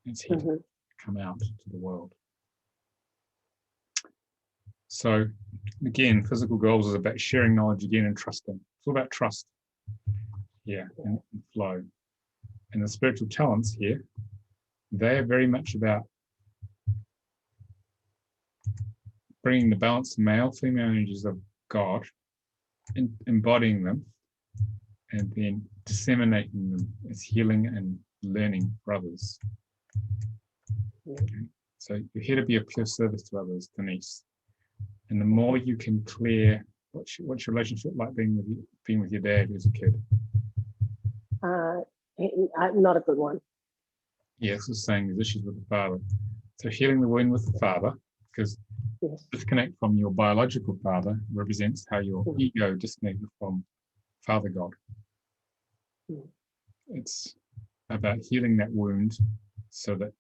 It's here to come out to the world. So again, physical goals is about sharing knowledge again and trusting. It's all about trust. Yeah, and flow. And the spiritual talents here, they are very much about bringing the balanced male, female energies of God, embodying them, and then disseminating them as healing and learning for others. Okay. So you're here to be of pure service to others, Denise. And the more you can clear, what's your relationship like being with your dad as a kid? Not a good one. Yes, it's saying there's issues with the father. So healing the wound with the father, because disconnect from your biological father represents how your ego disconnected from Father God. It's about healing that wound so that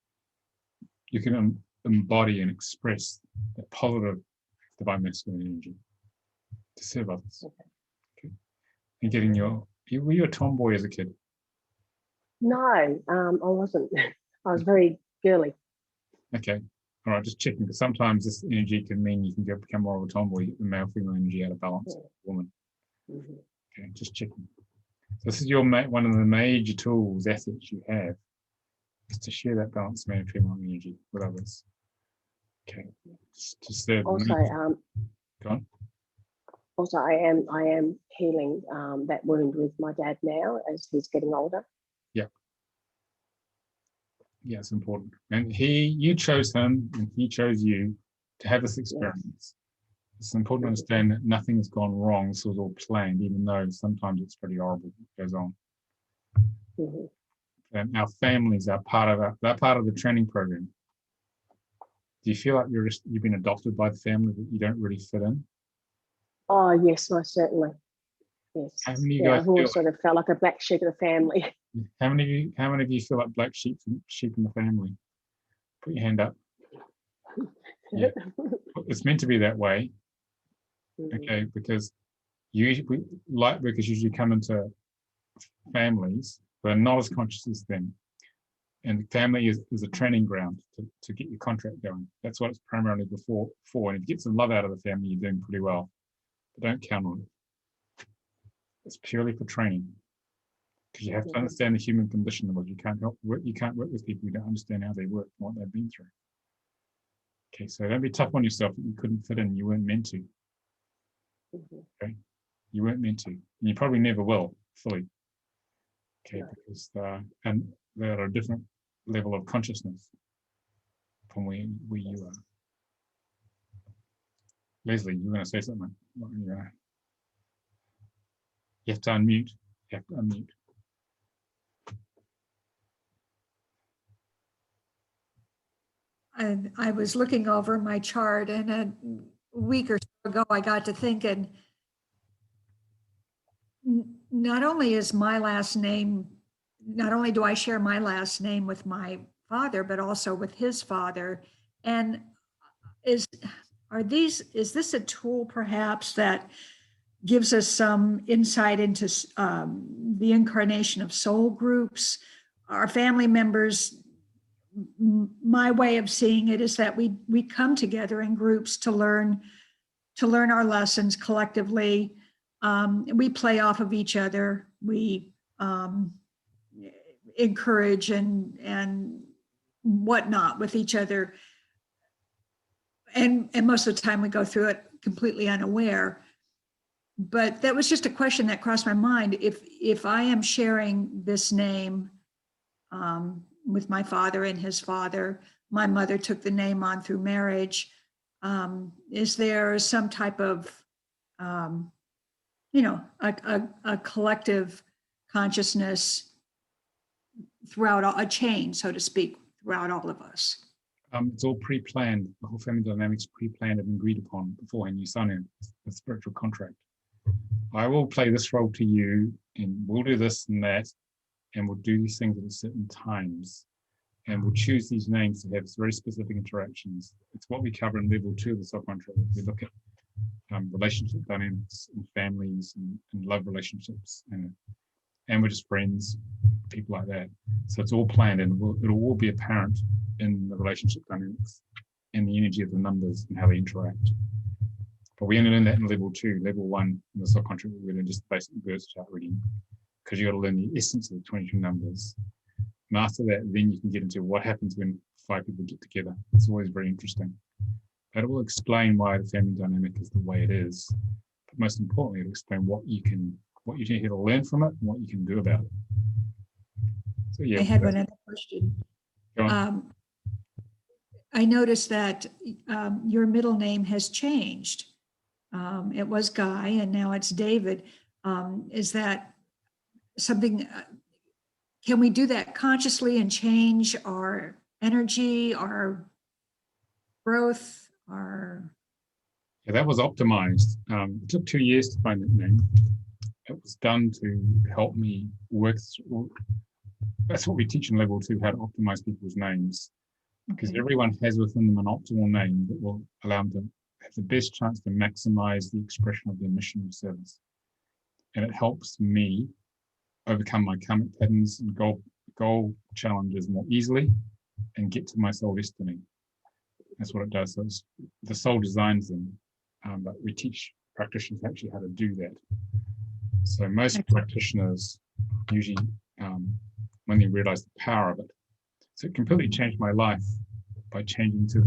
you can embody and express that positive divine masculine energy to serve others. Okay. And getting were you a tomboy as a kid? No, I wasn't. I was very girly. Okay. All right, just checking, because sometimes this energy can mean you can become more of a tomboy, the male-female energy out of balance, woman. Okay, just checking. So this is one of the major tools, assets you have, is to share that balanced male-female energy with others. Okay, to serve. Also, go on. Also, I am healing that wound with my dad now as he's getting older. Yeah, it's important. And you chose him and he chose you to have this experience. It's important to understand that nothing has gone wrong. This was all planned, even though sometimes it's pretty horrible what goes on. And our families are they're part of the training program. Do you feel like you've been adopted by the family, that you don't really fit in? Oh, yes, most certainly. Yes. How many of you Yeah, guys I've always feel sort of felt like a black sheep of the family. how many of you feel like black sheep in the family? Put your hand up. Yeah. It's meant to be that way, okay, because light workers usually come into families that are not as conscious as them. And family is a training ground to get your contract going. That's what it's primarily for. And if you get some love out of the family, you're doing pretty well. But don't count on it. It's purely for training. Because you have to understand the human condition. You can't work with people who don't understand how they work and what they've been through. Okay, so don't be tough on yourself that you couldn't fit in, you weren't meant to. Okay, you weren't meant to, and you probably never will fully. Okay, because and they're at a different level of consciousness from where you are. Leslie, you're going to say something. You have to unmute. You have to unmute. I was looking over my chart, and a week or so ago, I got to thinking, not only is my last name, not only do I share my last name with my father, but also with his father. And is this a tool perhaps that gives us some insight into the incarnation of soul groups? Our family members, my way of seeing it is that we come together in groups to learn our lessons collectively. We play off of each other. We encourage and whatnot with each other. And most of the time we go through it completely unaware. But that was just a question that crossed my mind. If I am sharing this name with my father and his father, my mother took the name on through marriage. Is there some type of, a collective consciousness throughout a chain, so to speak, throughout all of us? It's all pre-planned. The whole family dynamics pre-planned and agreed upon beforehand. You sign a spiritual contract. I will play this role to you, and we'll do this and that, and we'll do these things at certain times, and we'll choose these names to have very specific interactions. It's what we cover in level 2 of the self-contract. We look at relationship dynamics and families and love relationships, and we're just friends, people like that. So it's all planned, and it'll all be apparent in the relationship dynamics and the energy of the numbers and how they interact. But we only learn that in level 2. Level 1 in the self-contract, we learn just basic birth chart reading, because you got to learn the essence of the 22 numbers. And after that, then you can get into what happens when 5 people get together. It's always very interesting. But it will explain why the family dynamic is the way it is. But most importantly, it'll explain what you're here to learn from it and what you can do about it. So yeah. I had one other question. Go on. I noticed that your middle name has changed. It was Guy and now it's David. Is that something, can we do that consciously and change our energy, our growth, Yeah, that was optimized. It took 2 years to find that name. It was done to help me work through. That's what we teach in level 2, how to optimize people's names. Because everyone has within them an optimal name that will allow them to have the best chance to maximize the expression of their mission of service. And it helps me overcome my karmic patterns and goal challenges more easily and get to my soul destiny. That's what it does. So the soul designs them, but we teach practitioners actually how to do that. So most practitioners usually, when they realize the power of it, so it completely changed my life by changing to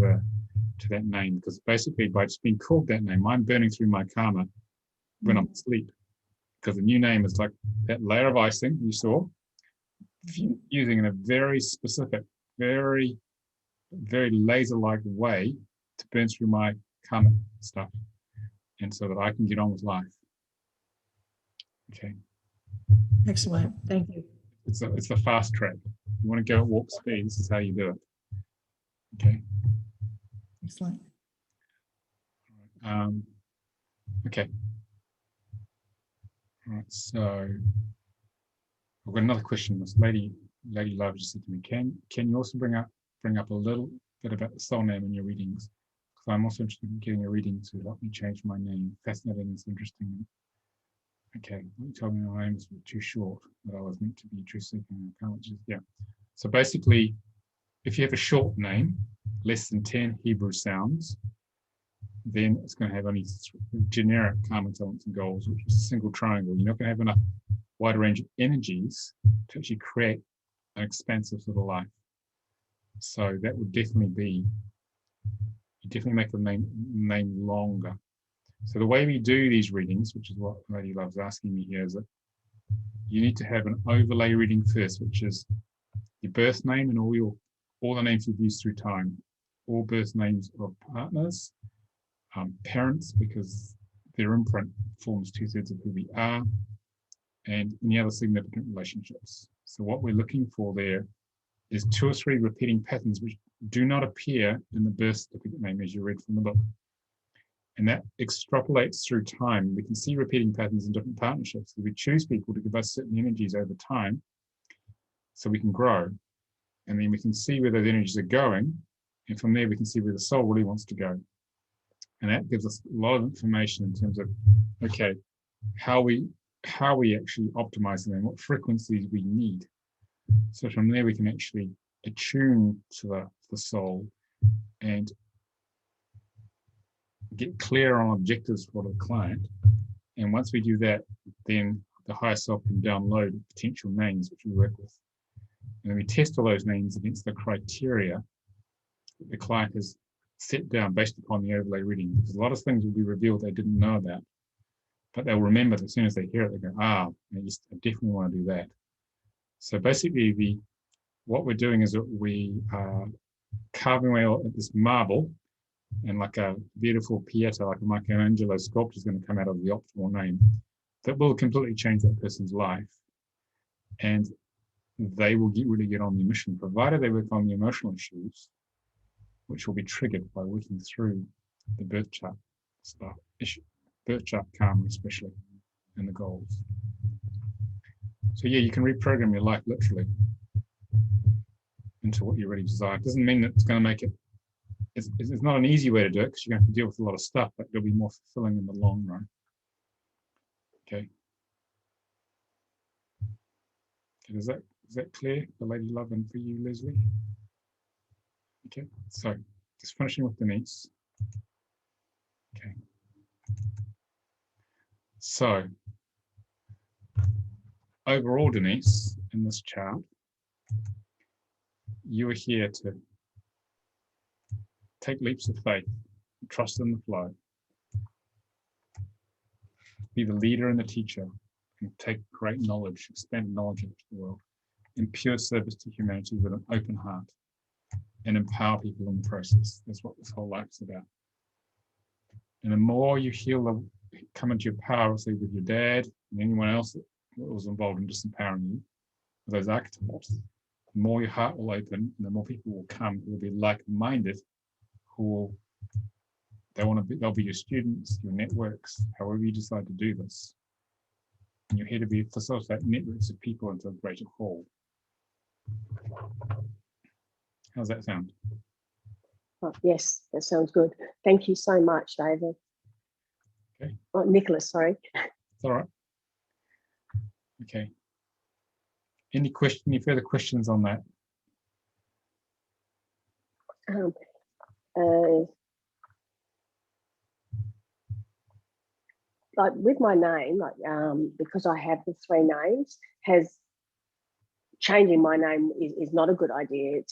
that name, because basically by just being called that name, I'm burning through my karma when I'm asleep, because the new name is like that layer of icing you saw, using in a very specific, very, very laser-like way to burn through my karma stuff, and so that I can get on with life. Okay. excellent. Thank you. It's the fast track. You want to go at warp speed, this is how you do it. Okay. Excellent. Okay. All right, so I've got another question. This lady Love just said to me, can you also bring up a little bit about the soul name in your readings? Because I'm also interested in getting a reading to help me change my name. Fascinating, it's interesting. Okay, you told me my name was too short, that I was meant to be truth seeking. Yeah. So basically, if you have a short name, less than 10 Hebrew sounds, then it's going to have only generic karma talents and goals, which is a single triangle. You're not going to have enough wide range of energies to actually create an expansive sort of life. So that would definitely be, you definitely make the name longer. So the way we do these readings, which is what Lady Love's asking me here, is that you need to have an overlay reading first, which is your birth name and all the names you've used through time, all birth names of partners, parents, because their imprint forms 2/3 of who we are, and any other significant relationships. So what we're looking for there is 2 or 3 repeating patterns which do not appear in the birth certificate name as you read from the book. And that extrapolates through time. We can see repeating patterns in different partnerships. We choose people to give us certain energies over time so we can grow. And then we can see where those energies are going. And from there, we can see where the soul really wants to go. And that gives us a lot of information in terms of, okay, how we actually optimize them and what frequencies we need. So from there, we can actually attune to the soul and get clear on objectives for the client. And once we do that, then the higher self can download potential names which we work with. And then we test all those names against the criteria that the client has set down based upon the overlay reading. Because a lot of things will be revealed they didn't know about, but they'll remember that as soon as they hear it, they go, I definitely want to do that. So basically, what we're doing is that we are carving away at this marble, and like a beautiful Pieta, like a Michelangelo sculpture is going to come out of the optimal name that will completely change that person's life. And they will really get on the mission, provided they work on the emotional issues, which will be triggered by working through the birth chart stuff, birth chart karma especially, and the goals. So yeah, you can reprogram your life literally into what you really desire. It doesn't mean that it's going to make it, it's not an easy way to do it because you're going to have to deal with a lot of stuff, but it'll be more fulfilling in the long run. Okay. Is that clear for Lady Love and for you, Leslie? Okay, so just finishing with Denise. Okay. So overall, Denise, in this chart, you are here to take leaps of faith, trust in the flow, be the leader and the teacher, and take great knowledge, expanded knowledge into the world, in pure service to humanity with an open heart, and empower people in the process. That's what this whole life is about. And the more you heal, come into your power, say with your dad and anyone else that was involved in disempowering you, with those archetypes, the more your heart will open, and the more people will come who will be like-minded, they'll be your students, your networks, however you decide to do this. And you're here to facilitate networks of people into a greater whole. How's that sound? Oh, yes, that sounds good. Thank you so much, David. Okay. Oh, Nicolas, sorry. It's all right. Okay. Any further questions on that? Like with my name, because I have the 3 names, changing my name is not a good idea.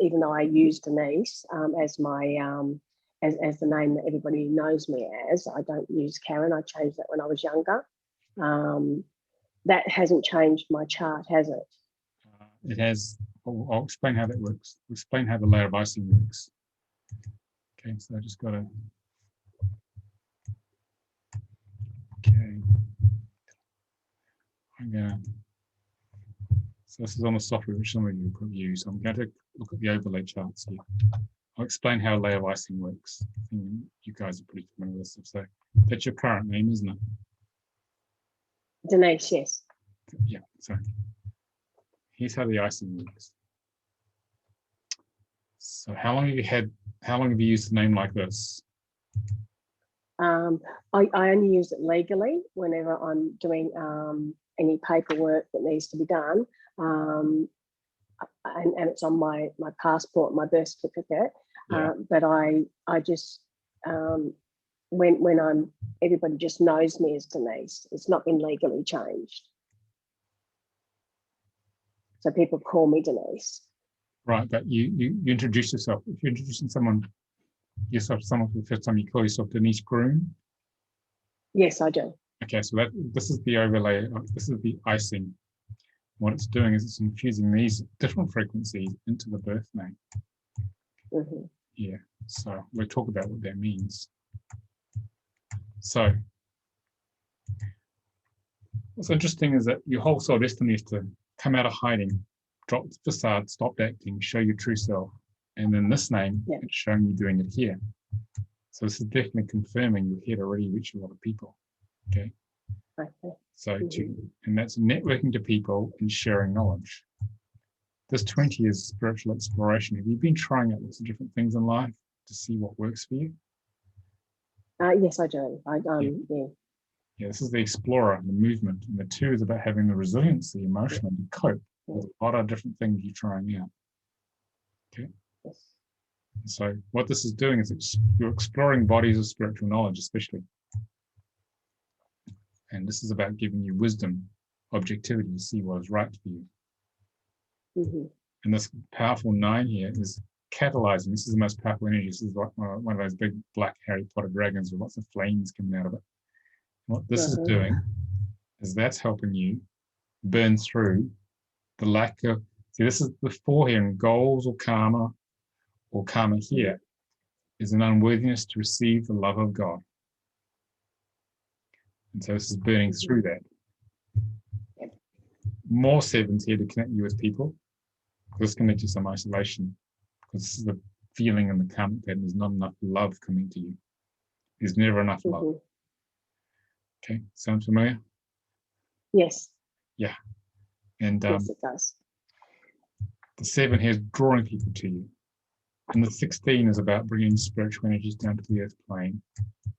Even though I use Denise as my as the name that everybody knows me as. I don't use Karen. I changed that when I was younger. That hasn't changed my chart, has it? It has. I'll explain how that works. I'll explain how the layer of icing works. Okay, so I just got to. Okay. So this is on the software which some of you could use. I'm going to look at the overlay charts here. I'll explain how a layer of icing works. I think you guys are pretty familiar with this. So that's your current name, isn't it? Denise, yes. Yeah, so here's how the icing works. So how long have you used a name like this? I only use it legally whenever I'm doing any paperwork that needs to be done. And it's on my passport, my birth certificate. Yeah. But I just, when everybody just knows me as Denise. It's not been legally changed. So people call me Denise. Right, but you introduce yourself. If you're introducing someone for the first time, you call yourself Denise Groom. Yes, I do. Okay, so this is the overlay. This is the icing. What it's doing is it's infusing these different frequencies into the birth name. Mm-hmm. Yeah, so we'll talk about what that means. So what's interesting is that your whole soul destiny is to come out of hiding, drop the facade, stop acting, show your true self. And then this name, it's showing you doing it here. So this is definitely confirming you're here to already reach a lot of people. Okay. So and that's networking to people and sharing knowledge. This 20 is spiritual exploration. Have you been trying out lots of different things in life to see what works for you? Yes, I do. Yeah, this is the explorer, the movement. And the 2 is about having the resiliency emotionally to cope with a lot of different things you're trying out. Okay. Yes. So what this is doing is you're exploring bodies of spiritual knowledge, especially. And this is about giving you wisdom, objectivity to see what is right for you. Mm-hmm. And this powerful 9 here is catalyzing. This is the most powerful energy. This is like one of those big black Harry Potter dragons with lots of flames coming out of it. What this is doing is that's helping you burn through the lack of, see, this is the 4 here in goals or karma here is an unworthiness to receive the love of God. And so this is burning through that. More 7s here to connect you with people. This can lead to some isolation because this is the feeling in the karmic pattern. There's not enough love coming to you. There's never enough love. Okay, sound familiar? Yes. Yeah. And yes, it does. The 7 here is drawing people to you. And the 16 is about bringing spiritual energies down to the earth plane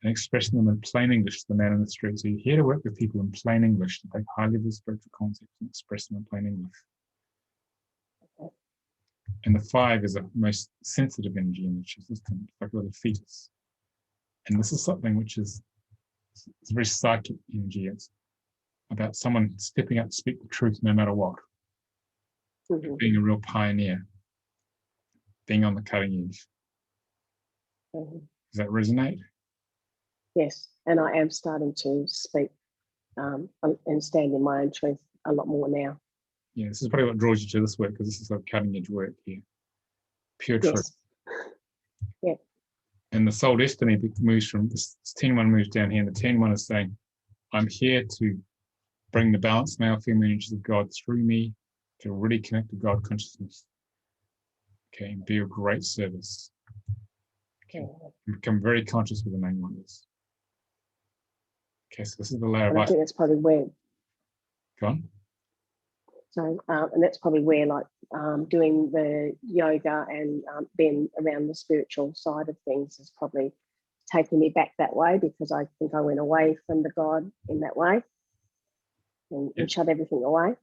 and expressing them in plain English to the man in the street. So you're here to work with people in plain English to take high-level spiritual concepts and express them in plain English. Okay. And the 5 is the most sensitive energy in the system, it's like a little fetus. And this is something which is it's very psychic energy. It's about someone stepping up to speak the truth no matter what. Being a real pioneer. Being on the cutting edge. Does that resonate? Yes, and I am starting to speak and stand in my own truth a lot more now. Yeah, this is probably what draws you to this work because this is like cutting edge work here. Pure truth. Yeah. And the soul destiny moves from this 10-1 moves down here, and the 10-1 is saying, I'm here to bring the balanced male female energies of God through me to really connect to God consciousness. Okay, and be of great service. Okay, and become very conscious with the name like this. Okay, so this is the layer of I think that's probably where. Go on. So, and that's probably where, like, doing the yoga and being around the spiritual side of things is probably taking me back that way, because I think I went away from the God in that way and shut everything away.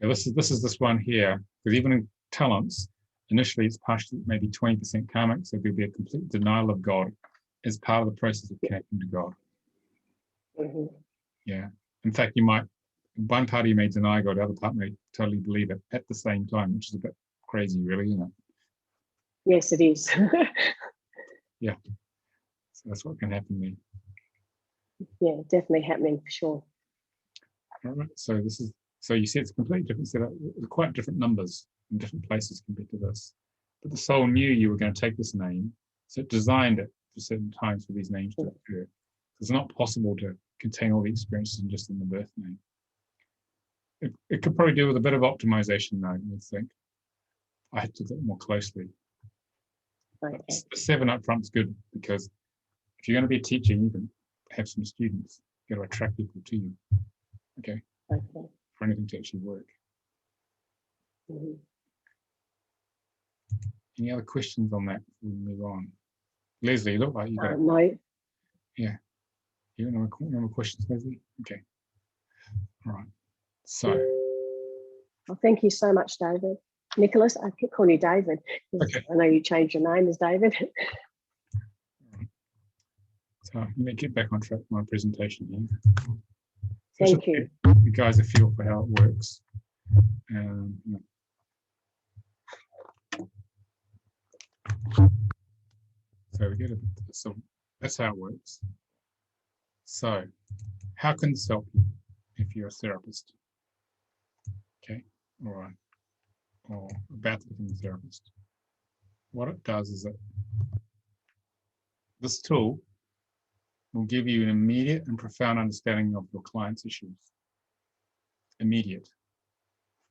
Yeah, this is this one here, because even in talents, initially it's partially maybe 20% karmic, so there'll be a complete denial of God as part of the process of connecting to God. Yeah. In fact, you might, one part of you may deny God, the other part may totally believe it at the same time, which is a bit crazy, really, isn't it? Yes, it is. Yeah. So that's what can happen there. Yeah, definitely happening for sure. All right. So this is, so you see it's completely different setup, quite different numbers in different places compared to this. But the soul knew you were going to take this name, so it designed it for certain times for these names to occur. It's not possible to contain all the experiences just in the birth name. It could probably do with a bit of optimization, though, I would think. I have to look more closely. Okay. The 7 up front is good because if you're going to be a teacher, you can have some students. You've got to attract people to you. Okay. Okay. For anything to actually work. Mhm. Any other questions on that before we move on? Leslie, you look like you got No. Yeah. You don't have any more questions, Leslie? Okay. All right. So. Well, thank you so much, David. Nicolas, I keep calling you David. Okay. I know you changed your name as David. So let me get back on track with my presentation here. So Thank you. You guys a feel for how it works. So we get it. So that's how it works. So how can this help you if you're a therapist? Okay, all right, or about to become a therapist. What it does is that this tool will give you an immediate and profound understanding of your client's issues. Immediate.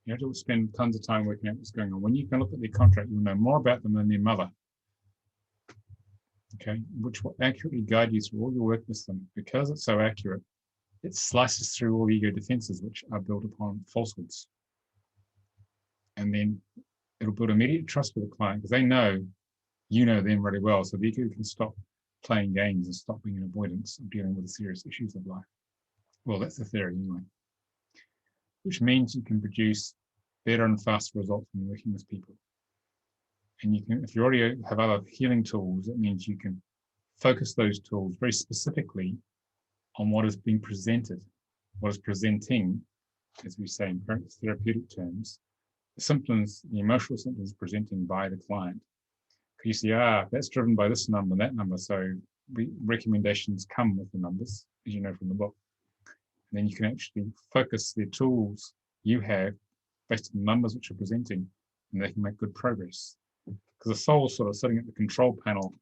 You have to spend tons of time working out what's going on. When you can look at their contract, you'll know more about them than their mother. Okay, which will accurately guide you through all your work with them. Because it's so accurate, it slices through all ego defenses, which are built upon falsehoods. And then it'll build immediate trust with the client because they know you know them really well. So the ego can stop playing games and stop being an avoidance of dealing with the serious issues of life. Well, that's the theory anyway. Which means you can produce better and faster results when working with people. And you can, if you already have other healing tools, it means you can focus those tools very specifically on what is being presented, what is presenting, as we say in therapeutic terms, the symptoms, the emotional symptoms presenting by the client. You see, that's driven by this number, that number. So recommendations come with the numbers, as you know from the book. And then you can actually focus the tools you have based on the numbers which are presenting, and they can make good progress. Because the soul's sort of sitting at the control panel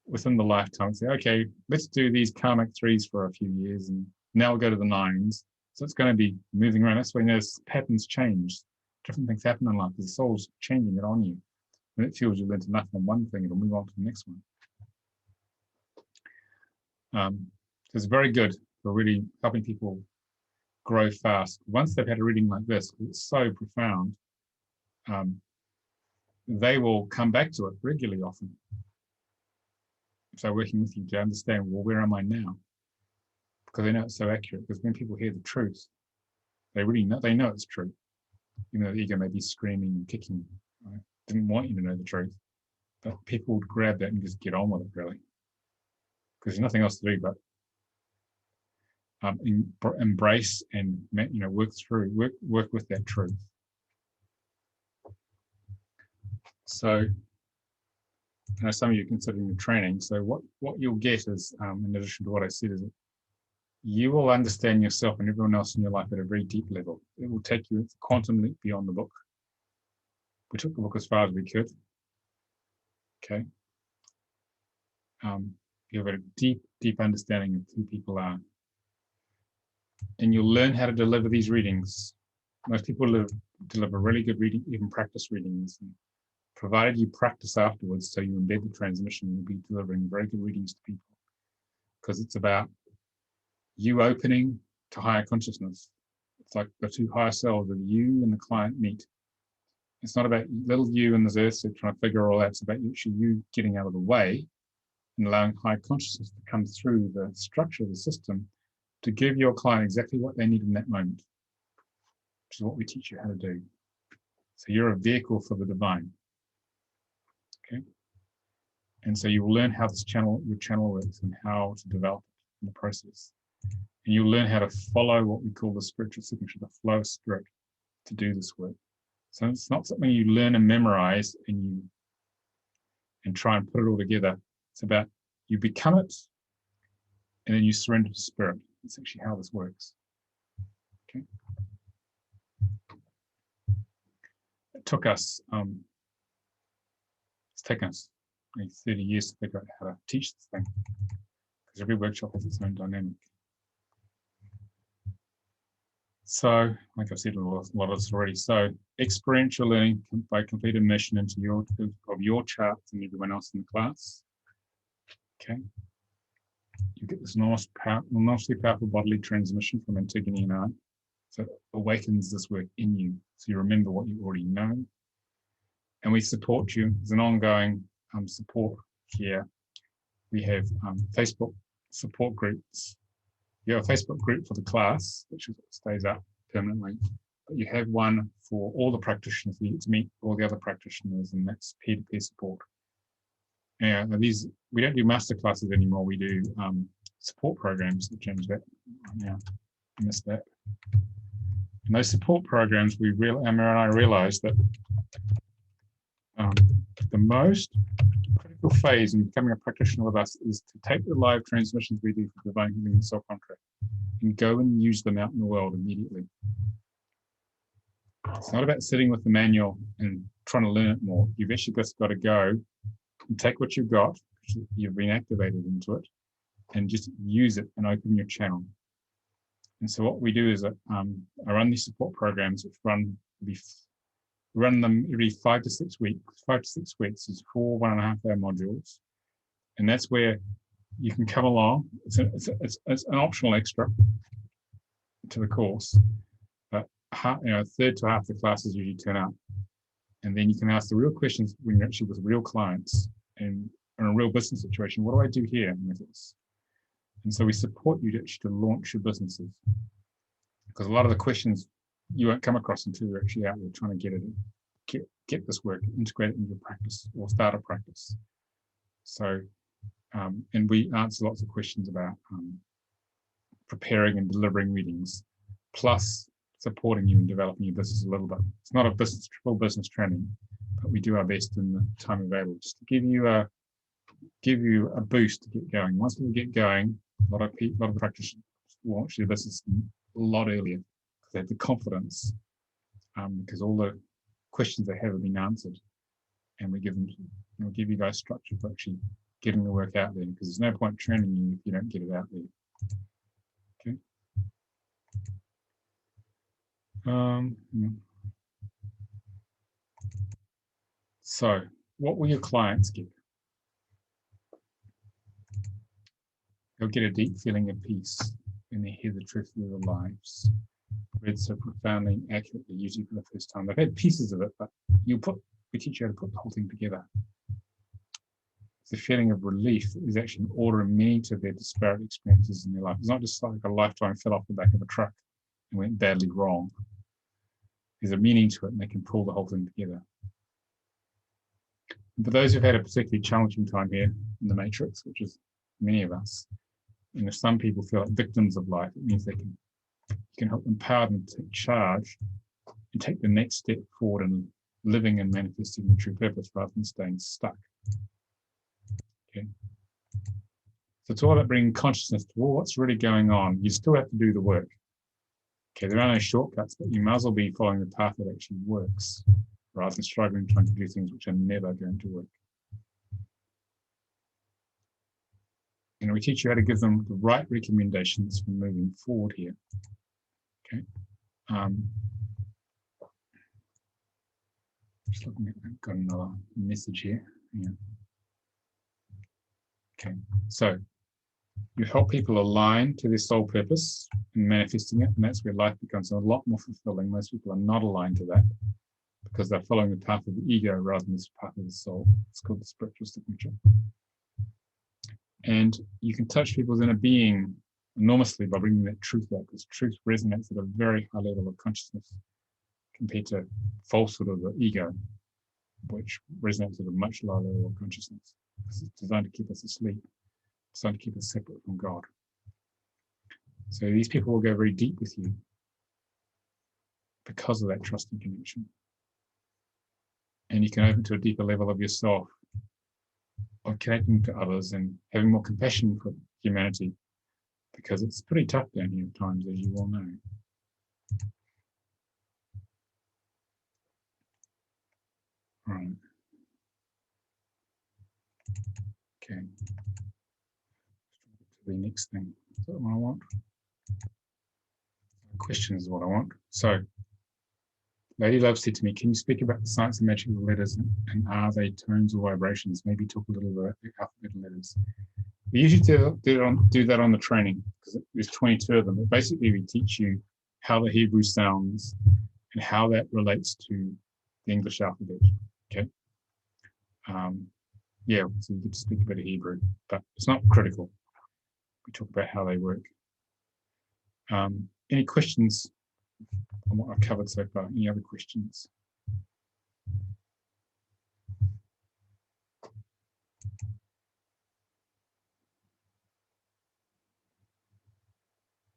within the lifetime and say, okay, let's do these karmic 3s for a few years, and now we'll go to the 9s. So it's going to be moving around. That's when those patterns change. Different things happen in life because the soul's changing it on you. When it feels you've learned enough on one thing, it'll move on to the next one. So it's very good for really helping people grow fast. Once they've had a reading like this, it's so profound, they will come back to it regularly often. So working with you to understand, well, where am I now? Because they know it's so accurate. Because when people hear the truth, they really know, they know it's true. You know, the ego may be screaming and kicking. Right? Didn't want you to know the truth, but people would grab that and just get on with it, really. Because there's nothing else to do but embrace and, you know, work with that truth. So, you know, some of you are considering the training. So what you'll get is, in addition to what I said, is that you will understand yourself and everyone else in your life at a very deep level. It will take you a quantum leap beyond the book. We took the book as far as we could. Okay. You have a deep, deep understanding of who people are. And you'll learn how to deliver these readings. Most people deliver really good reading, even practice readings. And provided you practice afterwards, so you embed the transmission, you'll be delivering very good readings to people. Because it's about you opening to higher consciousness. It's like the two higher selves of you and the client meet. It's not about little you and this earth so trying to figure all that. It's about actually you getting out of the way and allowing high consciousness to come through the structure of the system to give your client exactly what they need in that moment, which is what we teach you how to do. So you're a vehicle for the divine. Okay. And so you will learn how your channel works and how to develop it in the process. And you'll learn how to follow what we call the spiritual signature, the flow of spirit, to do this work. So it's not something you learn and memorize and try and put it all together. It's about you become it and then you surrender to spirit. That's actually how this works. Okay. It took us, it's taken us 30 years to figure out how to teach this thing, because every workshop has its own dynamic. So, like I've said a lot of this already. So, experiential learning by complete immersion into your charts and everyone else in the class. Okay. You get this enormously powerful bodily transmission from Antigone and I. So it awakens this work in you. So you remember what you already know. And we support you. There's an ongoing support here. We have Facebook support groups. You have a Facebook group for the class, which stays up permanently. But you have one for all the practitioners. You get to meet all the other practitioners, and that's peer-to-peer support. Yeah, these we don't do master classes anymore. We do support programs. We changed that. Yeah, I missed that. And those support programs, Amira and I realized that the most critical phase in becoming a practitioner with us is to take the live transmissions we do for divine healing and soul contract and go and use them out in the world immediately. It's not about sitting with the manual and trying to learn it more. You've actually just got to go and take what you've got, you've been activated into it, and just use it and open your channel. And so what we do is I run these support programs, which run them every 5 to 6 weeks. 5 to 6 weeks is 4 1.5-hour modules, and that's where you can come along. It's an optional extra to the course, but a third to half the classes usually turn up, and then you can ask the real questions when you're actually with real clients and in a real business situation. What do I do here with this? And so we support you to launch your businesses, because a lot of the questions you won't come across until you're actually out there trying to get this work, integrate it into your practice or start a practice. So, and we answer lots of questions about preparing and delivering readings, plus supporting you in developing your business a little bit. It's not a full business training, but we do our best in the time available just to give you a boost to get going. Once we get going, a lot of practitioners launch their business a lot earlier because they have the confidence, because all the questions they have been answered, and we'll give you guys structure for actually getting the work out there, because there's no point training you if you don't get it out there. Okay. So what will your clients get? They'll get a deep feeling of peace when they hear the truth of their lives, read so profoundly and accurately, usually for the first time. They've had pieces of it, but we teach you how to put the whole thing together. The feeling of relief is actually an order of meaning to their disparate experiences in their life. It's not just like a lifetime fell off the back of a truck and went badly wrong. There's a meaning to it, and they can pull the whole thing together. And for those who've had a particularly challenging time here in the Matrix, which is many of us, and if some people feel like victims of life, it means you can help empower them to take charge and take the next step forward in living and manifesting the true purpose rather than staying stuck. Okay. So it's all about bringing consciousness to what's really going on. You still have to do the work. Okay, there are no shortcuts, but you might as well be following the path that actually works, rather than struggling trying to do things which are never going to work. And we teach you how to give them the right recommendations for moving forward here. Okay. Just looking at, I've got another message here. Yeah. Okay, so you help people align to their soul purpose and manifesting it, and that's where life becomes a lot more fulfilling. Most people are not aligned to that because they're following the path of the ego rather than the path of the soul. It's called the spiritual signature. And you can touch people's inner being enormously by bringing that truth out, because truth resonates at a very high level of consciousness compared to falsehood of the ego, which resonates at a much lower level of consciousness. It's designed to keep us asleep, it's designed to keep us separate from God. So these people will go very deep with you because of that trust and connection. And you can open to a deeper level of yourself, of connecting to others and having more compassion for humanity, because it's pretty tough down here at times, as you all know. Right. Okay. To the next thing. Is that what I want? Questions is what I want. So, Lady Love said to me, can you speak about the science and magic of the letters, and are they tones or vibrations? Maybe talk a little about the alphabet letters. We usually do that on the training because there's 22 of them. But basically, we teach you how the Hebrew sounds and how that relates to the English alphabet. Okay. Yeah, so you get to speak a bit of Hebrew, but it's not critical. We talk about how they work. Any questions on what I've covered so far? Any other questions?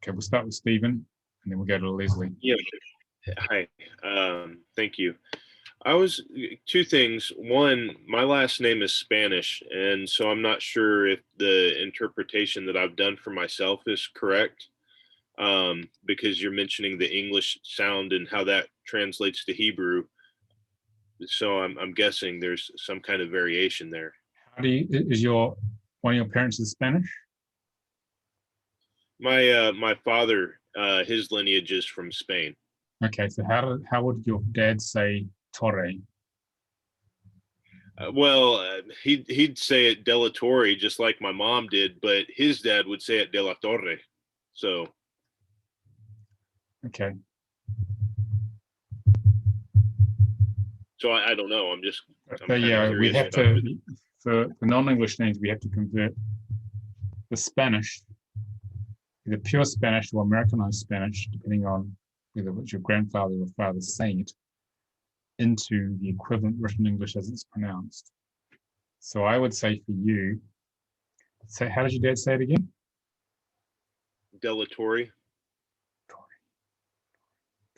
Okay, we'll start with Stephen, and then we'll go to Leslie. Yeah. Hi. Thank you. I was two things. One, my last name is Spanish, and so I'm not sure if the interpretation that I've done for myself is correct, because you're mentioning the English sound and how that translates to Hebrew. So I'm guessing there's some kind of variation there. How do you, is one of your parents is Spanish? My father, his lineage is from Spain. Okay, so how would your dad say Torre? He'd say it de la Torre, just like my mom did, but his dad would say it de la Torre. So. Okay. So I don't know. I'm yeah, we have to, for the non-English names, we have to convert the Spanish, either pure Spanish or Americanized Spanish, depending on whether it's your grandfather or father saying it, into the equivalent written English as it's pronounced. So I would say for you, how did your dad say it again? De la Torre.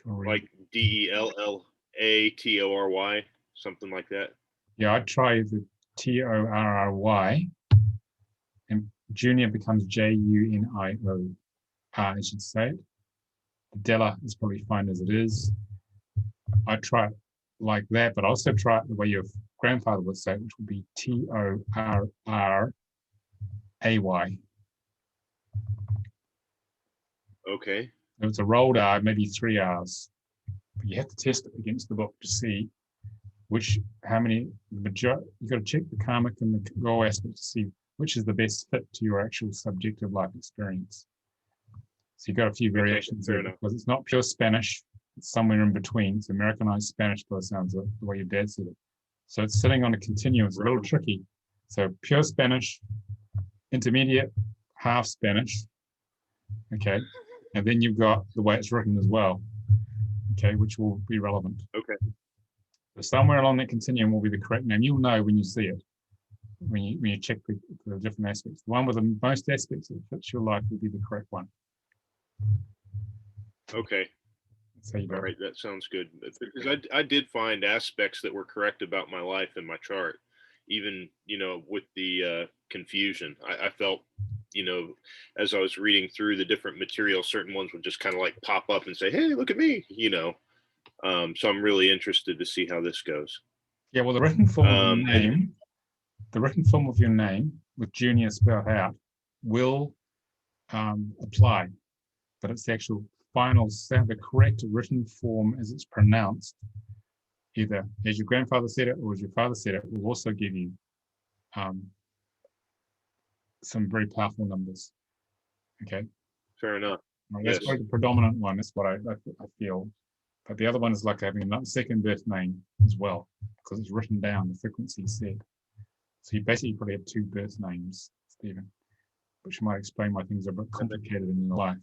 Like DELLATORY, something like that. Yeah, I'd try the TORRY, and Junior becomes JUNIO. I should say it. Della is probably fine as it is. I'd try it like that, but also try it the way your grandfather would say it, which would be TORRAY. Okay. If it's a rolled R, maybe 3 R's. But you have to test it against the book to see how many, you've got to check the karmic and the goal aspect to see which is the best fit to your actual subjective life experience. So you've got a few variations there because it's not pure Spanish, it's somewhere in between. It's Americanized Spanish by the sounds of the way your dad said it. So it's sitting on a continuum, it's a little tricky. So pure Spanish, intermediate, half Spanish, okay? And then you've got the way it's written as well, okay, which will be relevant. Okay. So somewhere along that continuum will be the correct name. You'll know when you see it, when you check the different aspects. The one with the most aspects that fits your life will be the correct one. Okay. That's how you go. All right, that sounds good. Because I did find aspects that were correct about my life in my chart, even, with the confusion. I felt, as I was reading through the different material, certain ones would just kind of like pop up and say, hey, look at me, So I'm really interested to see how this goes. Yeah, well, the written form of your name, with Junior spelled out, will apply, but it's the actual final sound, the correct written form as it's pronounced, either as your grandfather said it or as your father said it, will also give you some very powerful numbers. Okay. Fair enough. That's probably the predominant one. That's what I feel. But the other one is like having a second birth name as well, because it's written down, the frequency is said. So you basically probably have 2 birth names, Stephen, which might explain why things are a bit complicated in your life.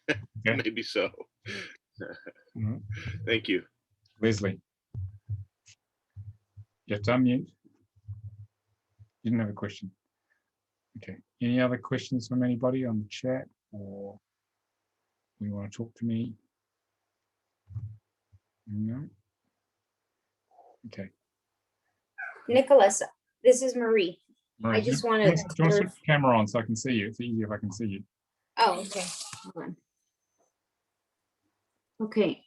Okay. Maybe so. Thank you. Leslie. You have to unmute. You didn't have a question. Okay. Any other questions from anybody on the chat, or you want to talk to me? No. Okay. Nicolas, this is Marie. Marie, I just want to. Do you want to switch the camera on so I can see you? It's easier if I can see you. Oh, okay. Hold on. Okay.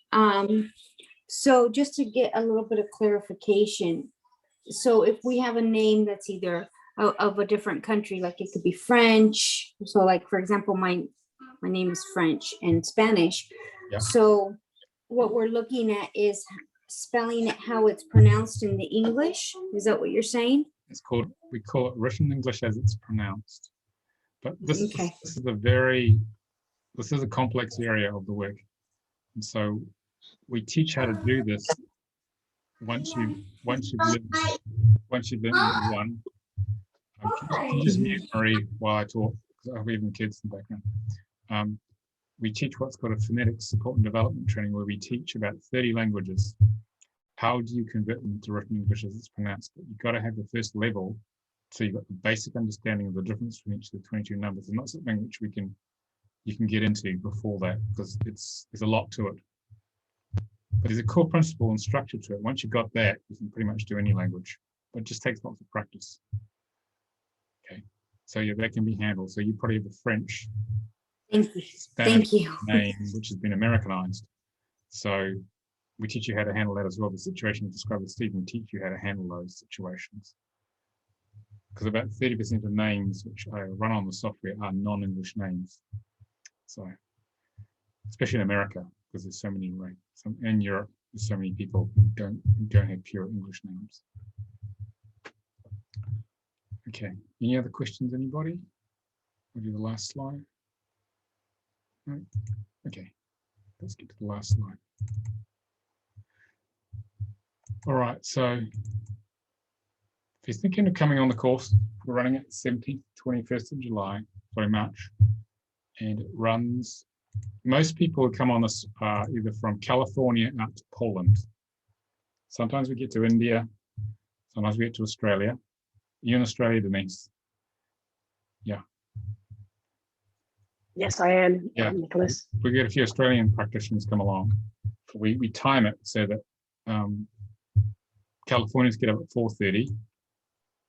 So just to get a little bit of clarification, so if we have a name that's either of a different country, like it could be French. So like, for example, my my name is French and Spanish. Yeah. So what we're looking at is spelling it how it's pronounced in the English. Is that what you're saying? It's called, we call it written English as it's pronounced. But this is a complex area of the work. And so we teach how to do this once you've learned one. Can you just mute Marie while I talk? Because I have even kids in the background. We teach what's called a phonetics support and development training, where we teach about 30 languages. How do you convert them to written English as it's pronounced? But you've got to have the first level, so you've got the basic understanding of the difference between each of the 22 numbers. It's not something which you can get into before that, because there's a lot to it. But there's a core principle and structure to it. Once you've got that, you can pretty much do any language, but it just takes lots of practice. Okay, so yeah, that can be handled. So you probably have the French Thank you. name, which has been Americanized. So we teach you how to handle that as well. The situation described with Stephen, we teach you how to handle those situations. Because about 30% of names which I run on the software are non-English names. So, especially in America, because there's so many, right? In Europe, there's so many people who don't have pure English names. Okay, any other questions, anybody? We'll do the last slide. No? Okay, let's get to the last slide. All right, so if you're thinking of coming on the course, we're running it 17th, 21st of July, sorry, March, and it runs, most people who come on this are either from California out to Poland. Sometimes we get to India, sometimes we get to Australia. You in Australia, Denise? Yeah. Yes, I am, Yeah. Nicolas. We get a few Australian practitioners come along. We time it so that Californians get up at 4:30,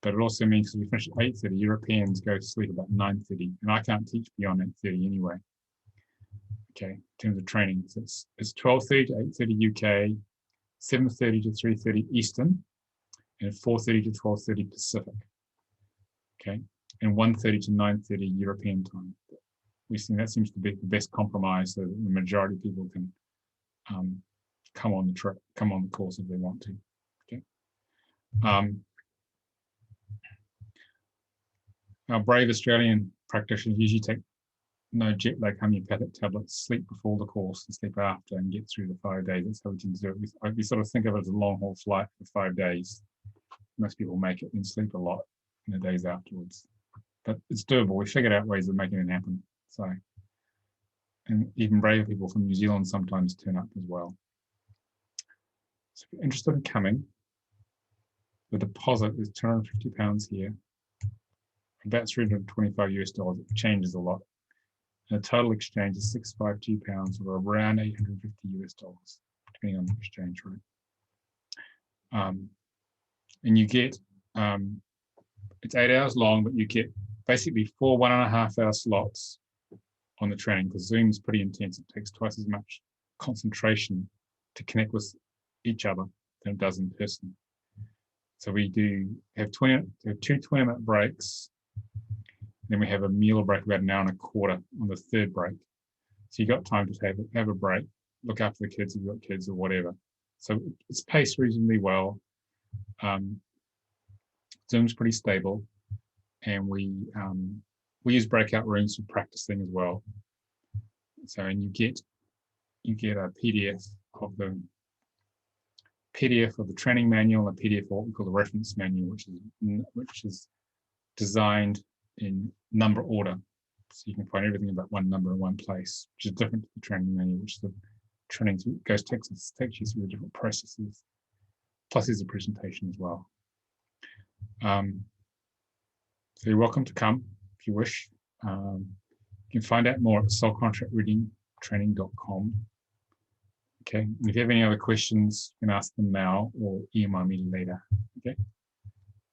but it also means we finish at 8:30, Europeans go to sleep about 9:30, and I can't teach beyond 8:30 anyway. Okay, in terms of training, so it's 12:30 to 8:30 UK, 7:30 to 3:30 Eastern, and 4:30 to 12:30 Pacific. Okay, and 1:30 to 9:30 European time. We think that seems to be the best compromise, so that the majority of people can come on the course if they want to. Okay. Our brave Australian practitioners usually take no jet lag homeopathic tablets, sleep before the course and sleep after, and get through the 5 days. That's how we tend to do it. We sort of think of it as a long haul flight for 5 days. Most people make it and sleep a lot in the days afterwards, but it's doable. We figured out ways of making it happen. So, and even braver people from New Zealand sometimes turn up as well. So if you're interested in coming, the deposit is £250 here, about $325 US. It changes a lot. And the total exchange is £652 or around $850 US, depending on the exchange rate. And you get, it's 8 hours long, but you get basically 4 1.5 hour slots on the training, because Zoom is pretty intense. It takes twice as much concentration to connect with each other than it does in person. So we do have 2 20-minute breaks. Then we have a meal break about an hour and a quarter on the third break. So you got time to have a break, look after the kids if you've got kids or whatever. So it's paced reasonably well. Zoom's pretty stable, and we use breakout rooms for practicing as well. So, and you get a PDF of the training manual, a PDF of what we call the reference manual, which is designed in number order, so you can find everything about one number in one place, which is different to the training manual, which the training takes you through the different processes. Plus, there's a presentation as well. So you're welcome to come if you wish. You can find out more at soulcontractreadingtraining.com. Okay, and if you have any other questions, you can ask them now or email me later. Okay,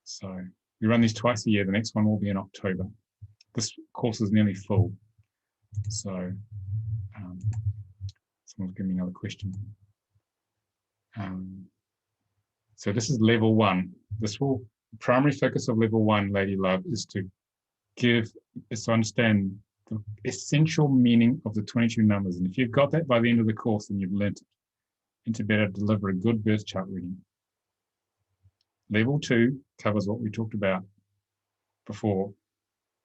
so we run these twice a year. The next one will be in October. This course is nearly full. So someone's giving me another question. So this is level 1. The primary focus of level 1, Lady Love, is to understand the essential meaning of the 22 numbers. And if you've got that by the end of the course, then you've learnt it, and to better deliver a good birth chart reading. Level 2 covers what we talked about before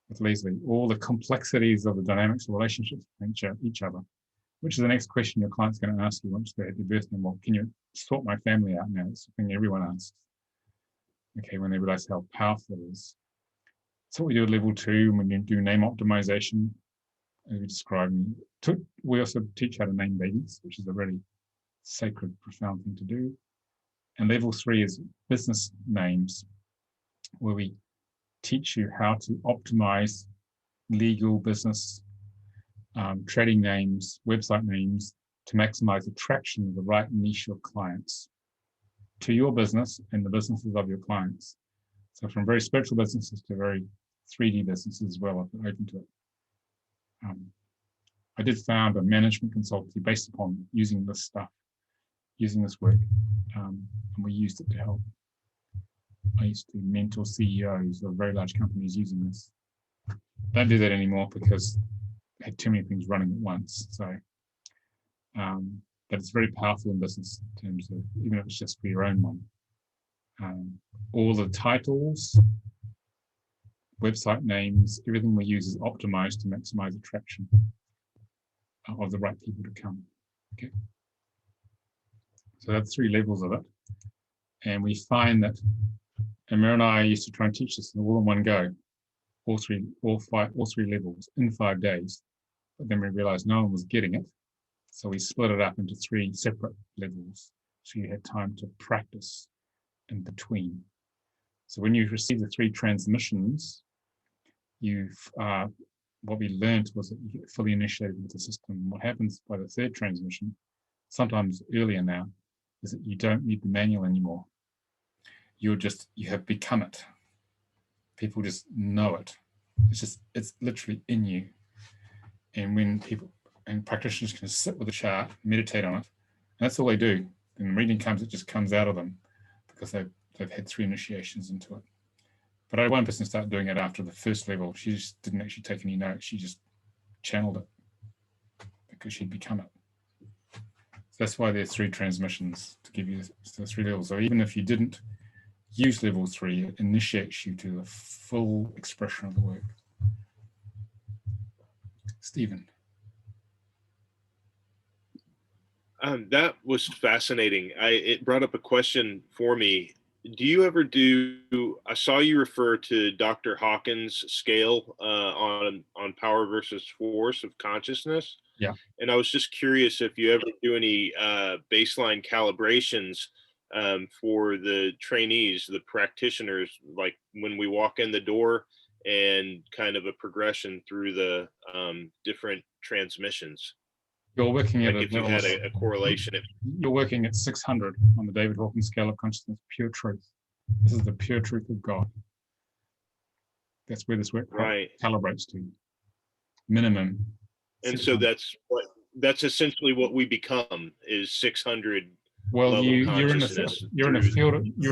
with Leslie, all the complexities of the dynamics of relationships between each other, which is the next question your client's going to ask you once they have their birth name. Well, can you sort my family out now? It's the thing everyone asks. Okay, when they realize how powerful it is. So what we do at level 2, when you do name optimization, as we described, we also teach how to name babies, which is a really sacred, profound thing to do. And level 3 is business names, where we teach you how to optimize legal business, trading names, website names, to maximize attraction of the right niche of clients to your business and the businesses of your clients. So from very spiritual businesses to very 3D businesses as well, if they're open to it. I did found a management consultancy based upon using this stuff, using this work, and we used it to help. I used to mentor CEOs of very large companies using this. Don't do that anymore because I had too many things running at once. So, but it's very powerful in business in terms of, even if it's just for your own one. All the titles, website names, everything we use is optimized to maximize attraction of the right people to come. Okay. So that's 3 levels of it. And we find that Amir and I used to try and teach this all in one go, all three levels in 5 days. But then we realized no one was getting it. So we split it up into 3 separate levels. So you had time to practice in between. So when you receive the 3 transmissions, what we learned was that you get fully initiated with the system. What happens by the 3rd transmission, sometimes earlier now, is that you don't need the manual anymore. You have become it. People just know it. It's literally in you. And when people and practitioners can sit with the chart, meditate on it, and that's all they do. When the reading comes, it just comes out of them because they've had 3 initiations into it. But I had one person start doing it after the 1st level. She just didn't actually take any notes. She just channeled it because she'd become it. So that's why there's 3 transmissions to give you the 3 levels. So even if you didn't use level 3, it initiates you to the full expression of the work. Stephen. That was fascinating. It brought up a question for me. Do you ever I saw you refer to Dr. Hawkins' scale on power versus force of consciousness. Yeah. And I was just curious if you ever do any baseline calibrations for the trainees, the practitioners, like when we walk in the door, and kind of a progression through the different transmissions. You're working at if you had a correlation. You're working at 600 on the David Hawkins scale of consciousness, pure truth. This is the pure truth of God. That's where this work calibrates to. Minimum. And 600. So that's essentially what we become is 600. Well, you're in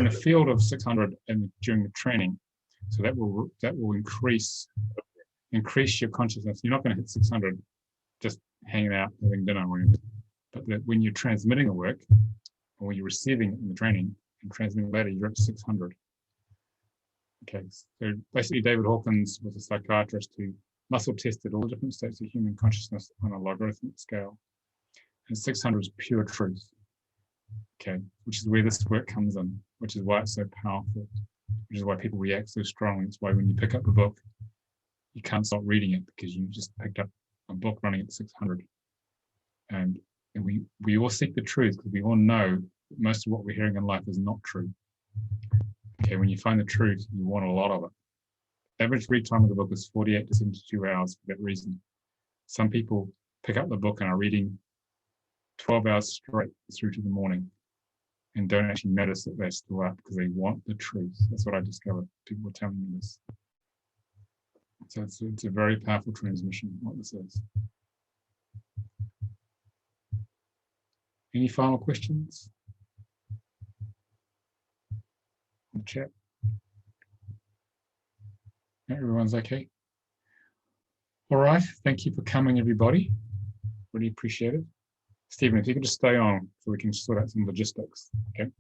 a field of 600 during the training, so that will increase your consciousness. You're not going to hit 600 just hanging out having dinner or anything, but that when you're transmitting the work or when you're receiving it in the training and transmitting later, you're at 600. Okay, so basically David Hawkins was a psychiatrist who muscle tested all the different states of human consciousness on a logarithmic scale, and 600 is pure truth. Okay, which is where this work comes in, which is why it's so powerful, which is why people react so strongly. It's why when you pick up the book, you can't stop reading it because you just picked up a book running at 600. And we all seek the truth because we all know that most of what we're hearing in life is not true. Okay, when you find the truth, you want a lot of it. Average read time of the book is 48 to 72 hours for that reason. Some people pick up the book and are reading 12 hours straight through to the morning and don't actually notice that they're still up because they want the truth. That's what I discovered. People were telling me this. So it's a very powerful transmission, what this is. Any final questions? In the chat? Everyone's okay? All right. Thank you for coming, everybody. Really appreciate it. Stephen, if you could just stay on so we can sort out some logistics. Okay.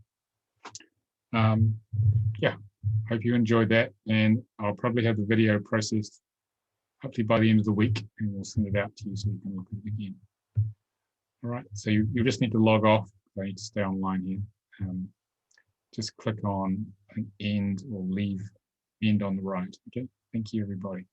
Yeah, hope you enjoyed that. And I'll probably have the video processed hopefully by the end of the week, and we'll send it out to you so you can look at it again. All right. So you just need to log off. I need to stay online here. Just click on an end or leave end on the right. Okay. Thank you, everybody.